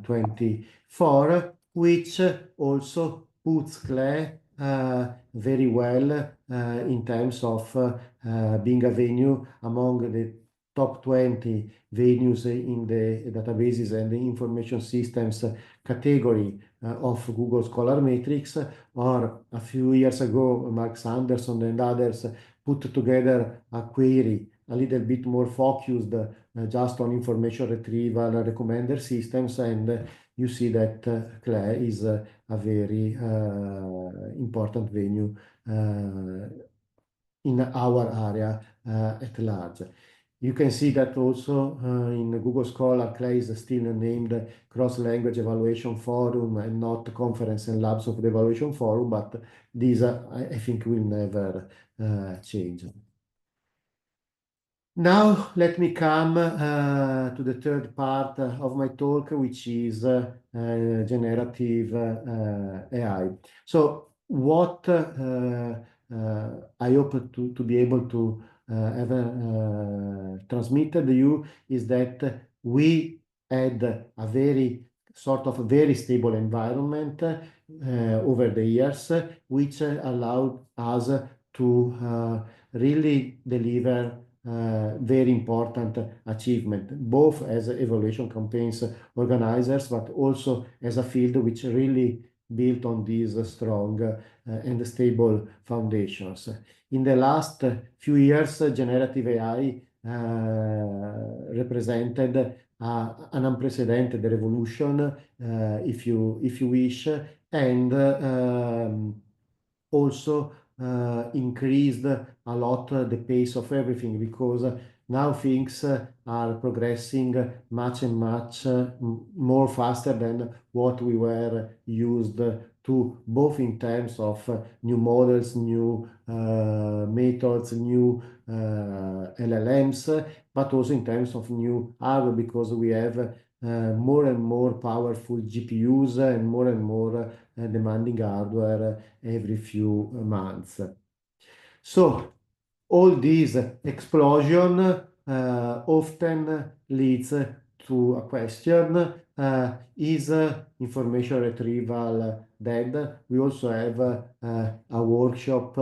24, which also puts CLEF very well in terms of being a venue among the top 20 venues in the databases and the information systems category of Google Scholar Metrics. Or a few years ago, Mark Sanderson and others put together a query a little bit more focused just on information retrieval recommender systems, and you see that CLEF is a very important venue in our area at large. You can see that also in Google Scholar, CLEF is still named Cross-Language Evaluation Forum and not Conference and Labs of the Evaluation Forum, but these, I think, will never change. Now, let me come to the third part of my talk, which is generative AI. So what I hope to be able to have transmitted to you is that we had a very stable environment over the years, which allowed us to really deliver very important achievement, both as evaluation campaigns organizers, but also as a field which really built on these strong and stable foundations. In the last few years, generative AI represented an unprecedented revolution, if you wish, and also increased a lot the pace of everything, because Now things are progressing much and much more faster than what we were used to, both in terms of new models, new methods, new LLMs, but also in terms of new hardware, because we have more and more powerful GPUs and more demanding hardware every few months. So all this explosion often leads to a question, is information retrieval dead? We also have a workshop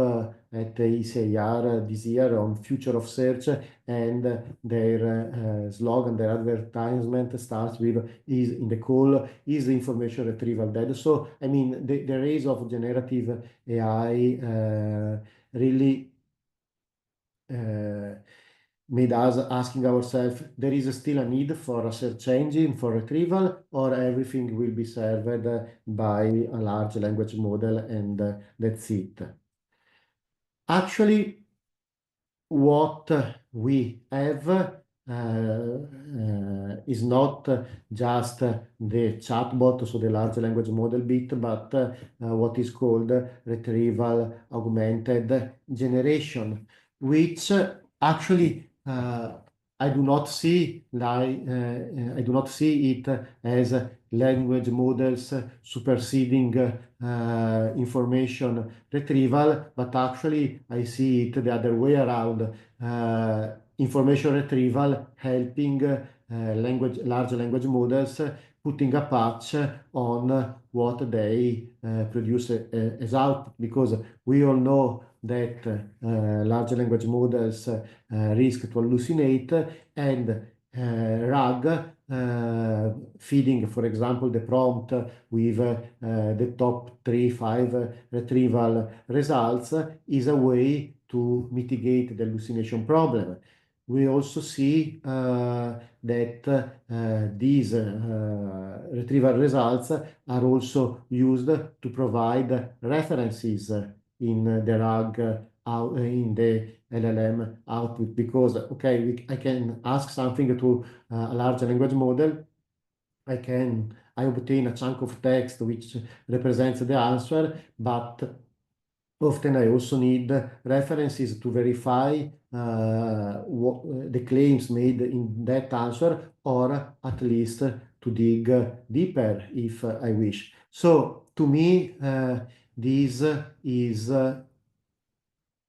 at the SIGIR this year on future of search, and their slogan, their advertisement starts with, is in the call, is information retrieval dead? So, I mean, the rise of generative AI really made us asking ourselves, there is still a need for a search engine for retrieval, or everything will be served by a large language model and that's it. Actually, what we have is not just the chatbot, so the large language model bit, but what is called retrieval augmented generation, which actually I do not see it as language models superseding information retrieval, but actually I see it the other way around. Information retrieval helping large language models putting a patch on what they produce as output, because we all know that large language models risk to hallucinate, and RAG feeding, for example, the prompt with the top 3-5 retrieval results is a way to mitigate the hallucination problem. We also see that these retrieval results are also used to provide references in the RAG in the LLM output, because okay, I can ask something to a large language model, I obtain a chunk of text which represents the answer, but often I also need references to verify what the claims made in that answer, or at least to dig deeper if I wish. So to me, this is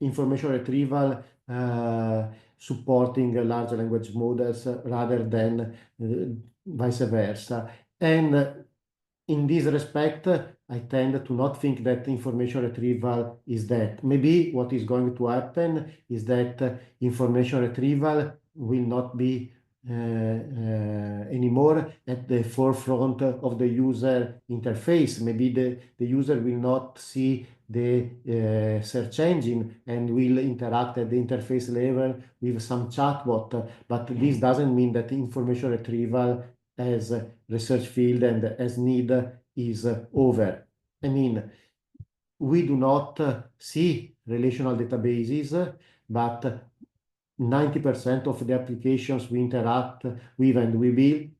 information retrieval supporting large language models rather than vice versa. And in this respect, I tend to not think that information retrieval is that. Maybe what is going to happen is that information retrieval will not be anymore at the forefront of the user interface. Maybe the user will not see the search engine and will interact at the interface level with some chatbot, but this doesn't mean that information retrieval as a research field and as need is over. I mean, we do not see relational databases, but 90% of the applications we interact with and we build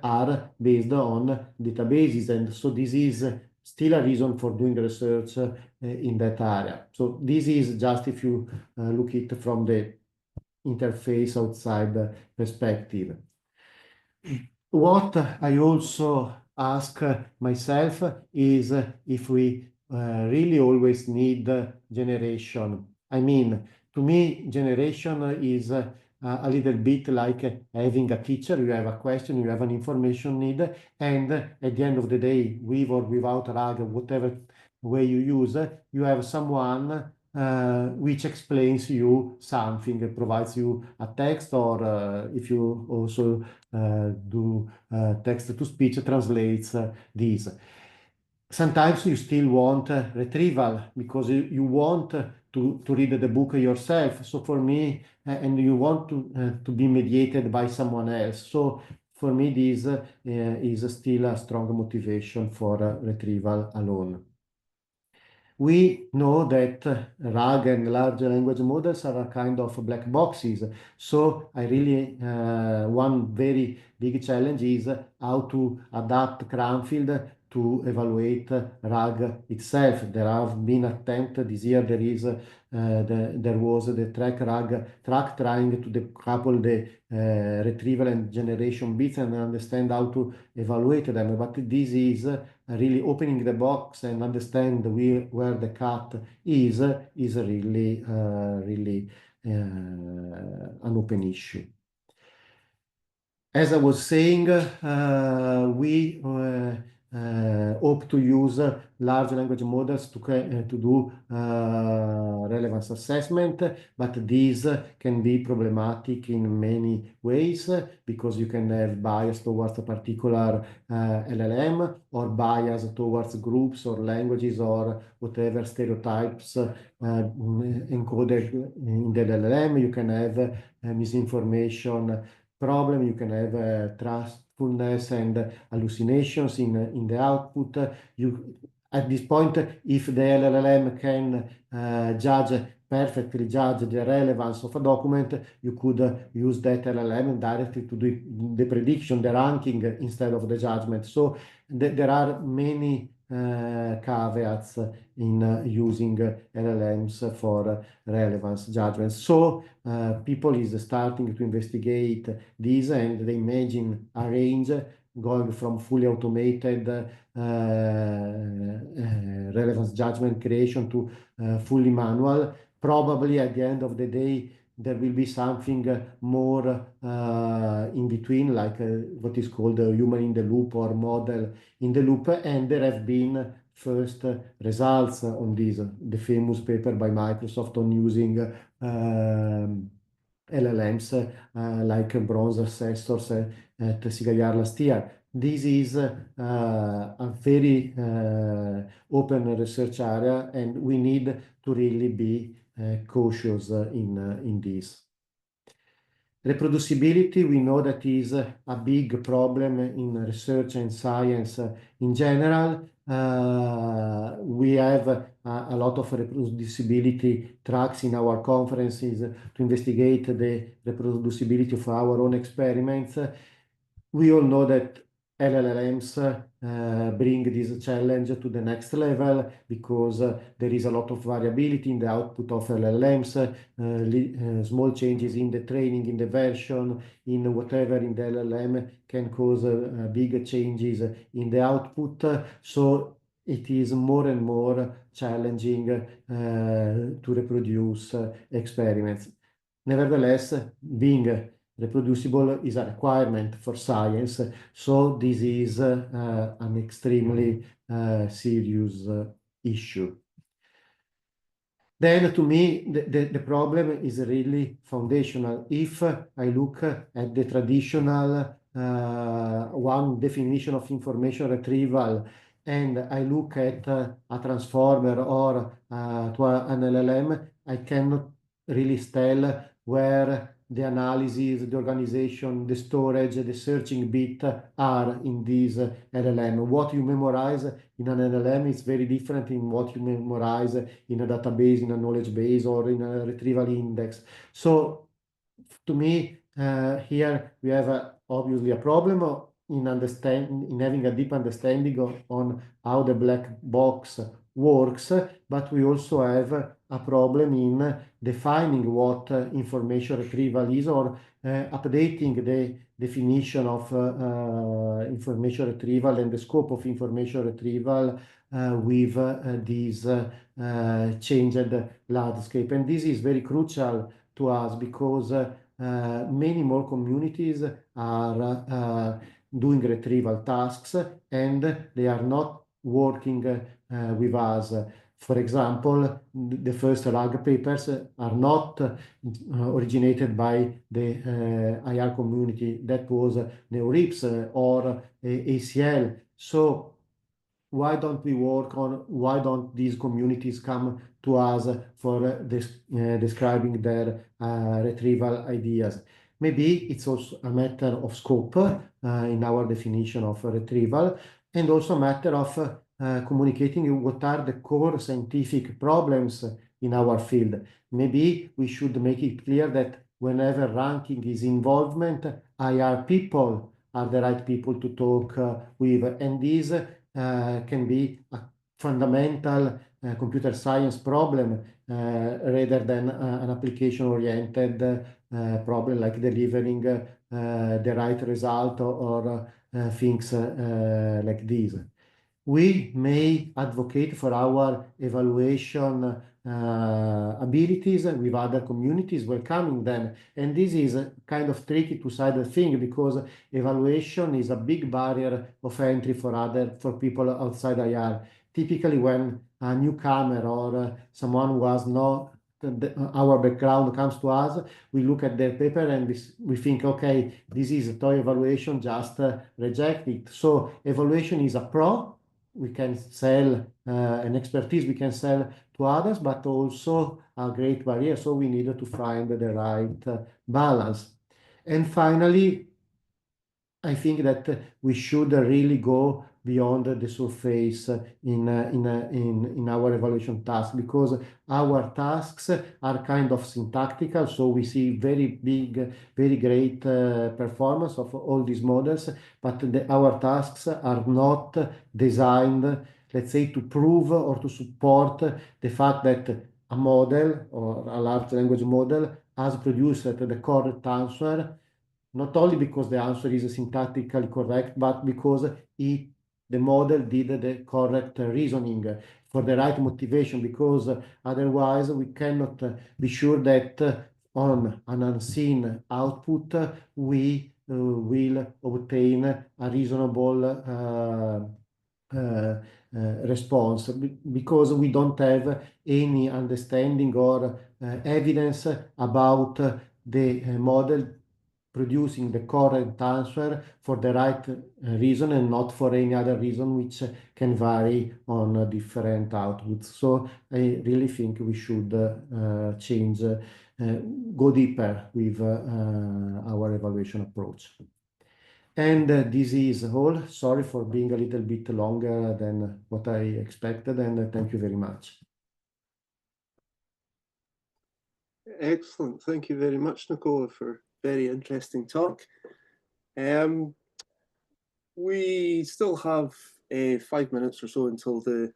are based on databases, and so this is still a reason for doing research in that area. So this is just if you look at it from the interface outside perspective. What I also ask myself is if we really always need generation. I mean, to me, generation is a little bit like having a teacher. You have a question, you have an information need, and at the end of the day, with or without RAG, whatever way you use, you have someone which explains you something, provides you a text, or if you also do text to speech, translates this. Sometimes you still want retrieval because you want to read the book yourself. So for me, and you want to be mediated by someone else. So for me, this is still a strong motivation for retrieval alone. We know that RAG and large language models are a kind of black boxes. So I really, one very big challenge is how to adapt Cranfield to evaluate RAG itself. There have been attempts this year. There was the track trying to decouple the retrieval and generation bits and understand how to evaluate them. But this is really opening the box and understand where the cat is really an open issue. As I was saying, we hope to use large language models to do relevance assessment, but these can be problematic in many ways because you can have bias towards a particular LLM or bias towards groups or languages or whatever stereotypes encoded in the LLM. You can have misinformation problem, you can have trustfulness and hallucinations in the output. At this point, if the LLM can perfectly judge the relevance of a document, you could use that LLM directly to do the prediction, the ranking, instead of the judgment. So there are many caveats in using LLMs for relevance judgments. So people is starting to investigate these, and they imagine a range going from fully automated relevance judgment creation to fully manual. Probably at the end of the day, there will be something more in between, like what is called a human in the loop or model in the loop. And there have been first results on this, the famous paper by Microsoft on using LLMs like bronze assessors at SIGIR last year. This is a very open research area, and we need to really be cautious in this. Reproducibility, we know that is a big problem in research and science in general. We have a lot of reproducibility tracks in our conferences to investigate the reproducibility of our own experiments. We all know that LLMs bring this challenge to the next level because there is a lot of variability in the output of LLMs, small changes in the training, in the version, in whatever in the LLM can cause big changes in the output. So it is more and more challenging to reproduce experiments. Nevertheless, being reproducible is a requirement for science, so this is an extremely serious issue. Then to me, the problem is really foundational. If I look at the traditional one definition of information retrieval, and I look at a transformer or to an LLM, I cannot really tell where the analysis, the organization, the storage, the searching bit are in this LLM. What you memorize in an LLM is very different in what you memorize in a database, in a knowledge base, or in a retrieval index. So to me, here we have obviously a problem in having a deep understanding on how the black box works, but we also have a problem in defining what information retrieval is, or updating the definition of information retrieval and the scope of information retrieval with this changed landscape. And this is very crucial to us because many more communities are doing retrieval tasks, and they are not working with us. For example, the first RAG papers are not originated by the IR community. That was NeoRIPS or ACL. So why don't we work on, why don't these communities come to us for describing their retrieval ideas? Maybe it's also a matter of scope in our definition of retrieval, and also a matter of communicating what are the core scientific problems in our field. Maybe we should make it clear that whenever ranking is involvement, IR people are the right people to talk with, and these can be a fundamental computer science problem rather than an application-oriented problem like delivering the right result or things like this. We may advocate for our evaluation abilities with other communities, welcoming them. And this is a kind of tricky two-sided thing because evaluation is a big barrier of entry for people outside IR. Typically, when a newcomer or someone who has no our background comes to us, we look at their paper and we think, okay, this is a toy evaluation, just reject it. So evaluation is a pro. We can sell an expertise we can sell to others, but also a great barrier. So we need to find the right balance. And finally, I think that we should really go beyond the surface in our evaluation task, because our tasks are kind of syntactical. So we see very big, very great performance of all these models, but our tasks are not designed, let's say, to prove or to support the fact that a model or a large language model has produced the correct answer, not only because the answer is syntactically correct, but because the model did the correct reasoning for the right motivation, because otherwise we cannot be sure that on an unseen output we will obtain a reasonable response, because we don't have any understanding or evidence about the model producing the correct answer for the right reason and not for any other reason, which can vary on different outputs. So I really think we should change, go deeper with our evaluation approach. And this is all. Sorry for being a little bit longer than what I expected, and thank you very much. Excellent. Thank you very much, Nicola, for very interesting talk. We still have 5 minutes or so until the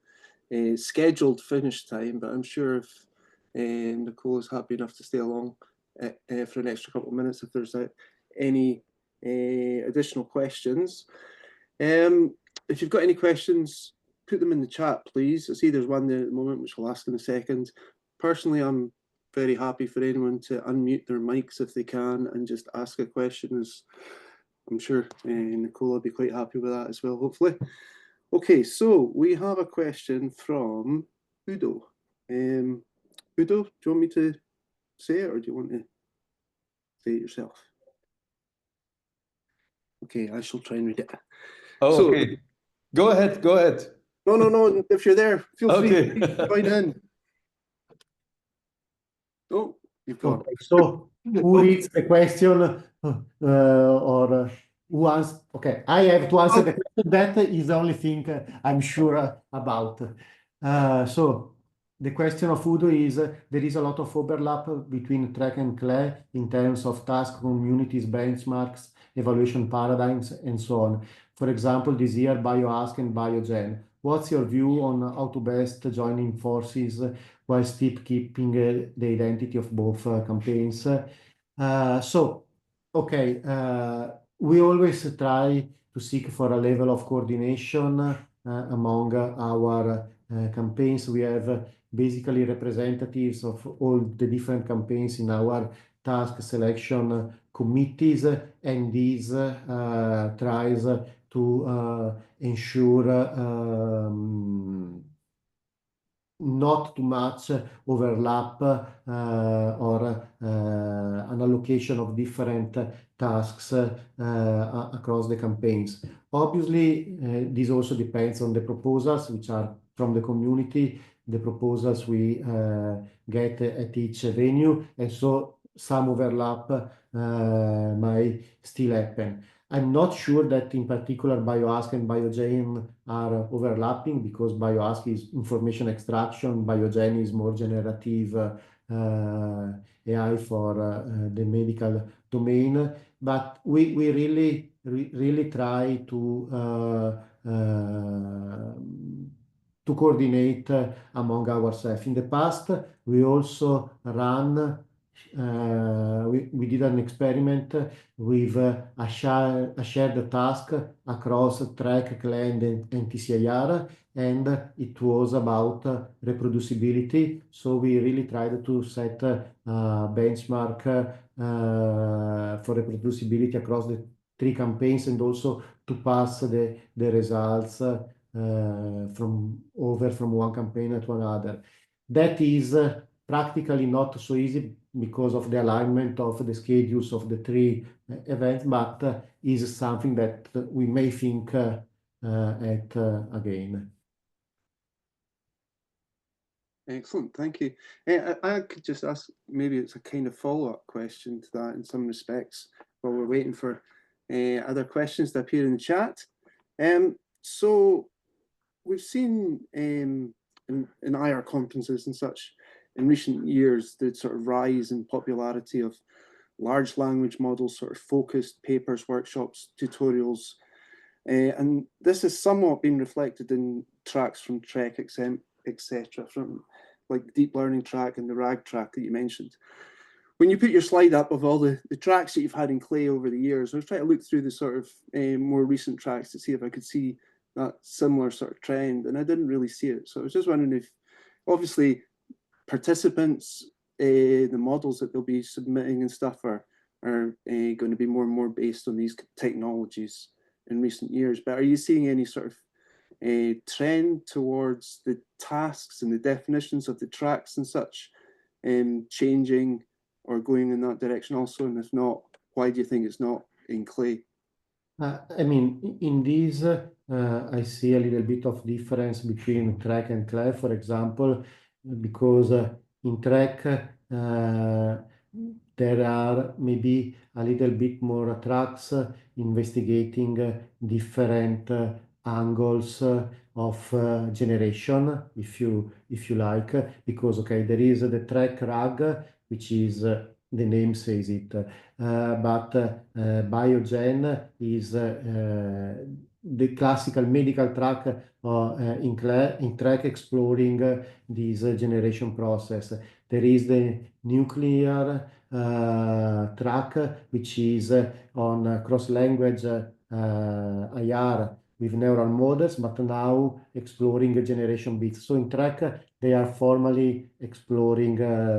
scheduled finish time, but I'm sure if Nicola's happy enough to stay along for an extra couple of minutes, if there's any additional questions. If you've got any questions, put them in the chat, please. I see there's one there at the moment, which I'll ask in a second. Personally, I'm very happy for anyone to unmute their mics if they can and just ask a question, as I'm sure Nicola will be quite happy with that as well, hopefully. Okay, so we have a question from Udo. Udo, do you want me to say it, or do you want to say it yourself? Okay, I shall try and read it. Oh, So, okay. Go ahead, go ahead. No, if you're there, feel free to join in. Oh, you've gone. Okay, so who reads the question or who answers? Okay, I have to answer the question. That is the only thing I'm sure about. So the question of Udo is, there is a lot of overlap between TREC and CLEF in terms of task communities, benchmarks, evaluation paradigms, and so on. For example, this year, BioAsk and BioGen. What's your view on how to best joining forces while still keeping the identity of both campaigns? We always try to seek for a level of coordination among our campaigns. We have basically representatives of all the different campaigns in our task selection committees, and this tries to ensure not too much overlap or an allocation of different tasks across the campaigns. Obviously, this also depends on the proposals, which are from the community, the proposals we get at each venue, and so some overlap might still happen. I'm not sure that in particular bioask and biogen are overlapping, because bioask is information extraction, biogen is more generative AI for the medical domain. But we really try to coordinate among ourselves. In the past, we also we did an experiment with a shared task across TREC, CLEF, and TCIR, and it was about reproducibility. So we really tried to set a benchmark for reproducibility across the 3 campaigns, and also to pass the results from one campaign to another. That is practically not so easy because of the alignment of the schedules of the 3 events, but is something that we may think at again. Excellent, thank you. I could just ask, maybe it's a kind of follow-up question to that in some respects, while we're waiting for other questions to appear in the chat. So we've seen in IR conferences and such in recent years the sort of rise in popularity of large language models, sort of focused papers, workshops, tutorials, and this has somewhat been reflected in tracks from TREC, etc., from like the deep learning track and the RAG track that you mentioned. When you put your slide up of all the tracks that you've had in CLE over the years, I was trying to look through the sort of more recent tracks to see if I could see that similar sort of trend, and I didn't really see it. So I was just wondering if, obviously, participants, the models that they'll be submitting and stuff are going to be more and more based on these technologies in recent years. But are you seeing any sort of a trend towards the tasks and the definitions of the tracks and such changing or going in that direction also? And if not, why do you think it's not in CLE? I mean, in this, I see a little bit of difference between TREC and CLEF, for example, because in TREC, there are maybe a little bit more tracks investigating different angles of generation, if you like, because okay, there is the TREC RAG, which is the name says it, but biogen is the classical medical track in TREC exploring this generation process. There is the nuclear track, which is on cross-language IR with neural models, but now exploring generation bits. So in TREC, they are formally exploring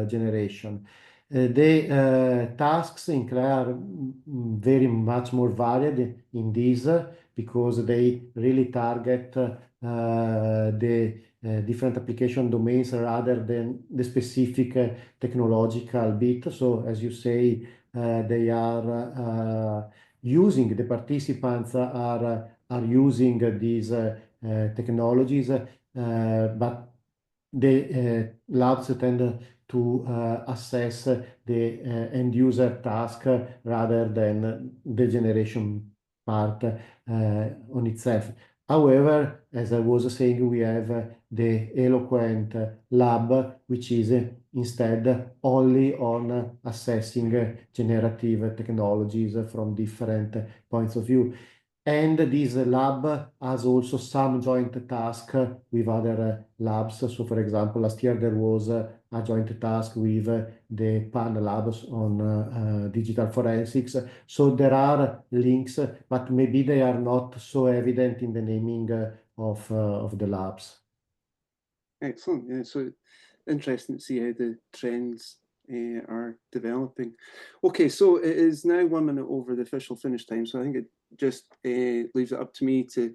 generation. The tasks in CLE are very much more varied in this, because they really target the different application domains rather than the specific technological bit. So as you say, they are using, the participants are using these technologies, but the labs tend to assess the end user task rather than the generation part on itself. However, as I was saying, we have the Eloquent lab, which is instead only on assessing generative technologies from different points of view. And this lab has also some joint task with other labs. So for example, last year there was a joint task with the PAN labs on digital forensics. So there are links, but maybe they are not so evident in the naming of the labs. Excellent. Yeah, so interesting to see how the trends are developing. Okay, so it is now 1 minute over the official finish time, so I think it just leaves it up to me to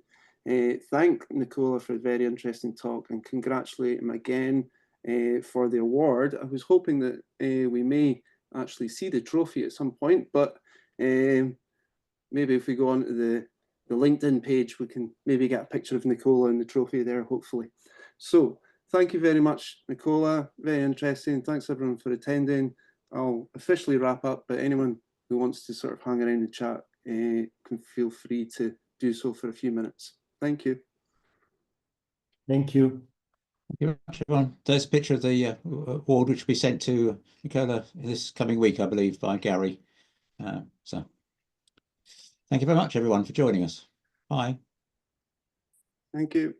thank Nicola for a very interesting talk and congratulate him again for the award. I was hoping that we may actually see the trophy at some point, but maybe if we go on to the LinkedIn page, we can maybe get a picture of Nicola and the trophy there, hopefully. So thank you very much, Nicola. Very interesting. Thanks everyone for attending. I'll officially wrap up, but anyone who wants to sort of hang around the chat can feel free to do so for a few minutes. Thank you. Thank you. Thank you very much, everyone. There's a picture of the award, which will be sent to Nicola this coming week, I believe, by Gary. So thank you very much, everyone, for joining us. Bye. Thank you.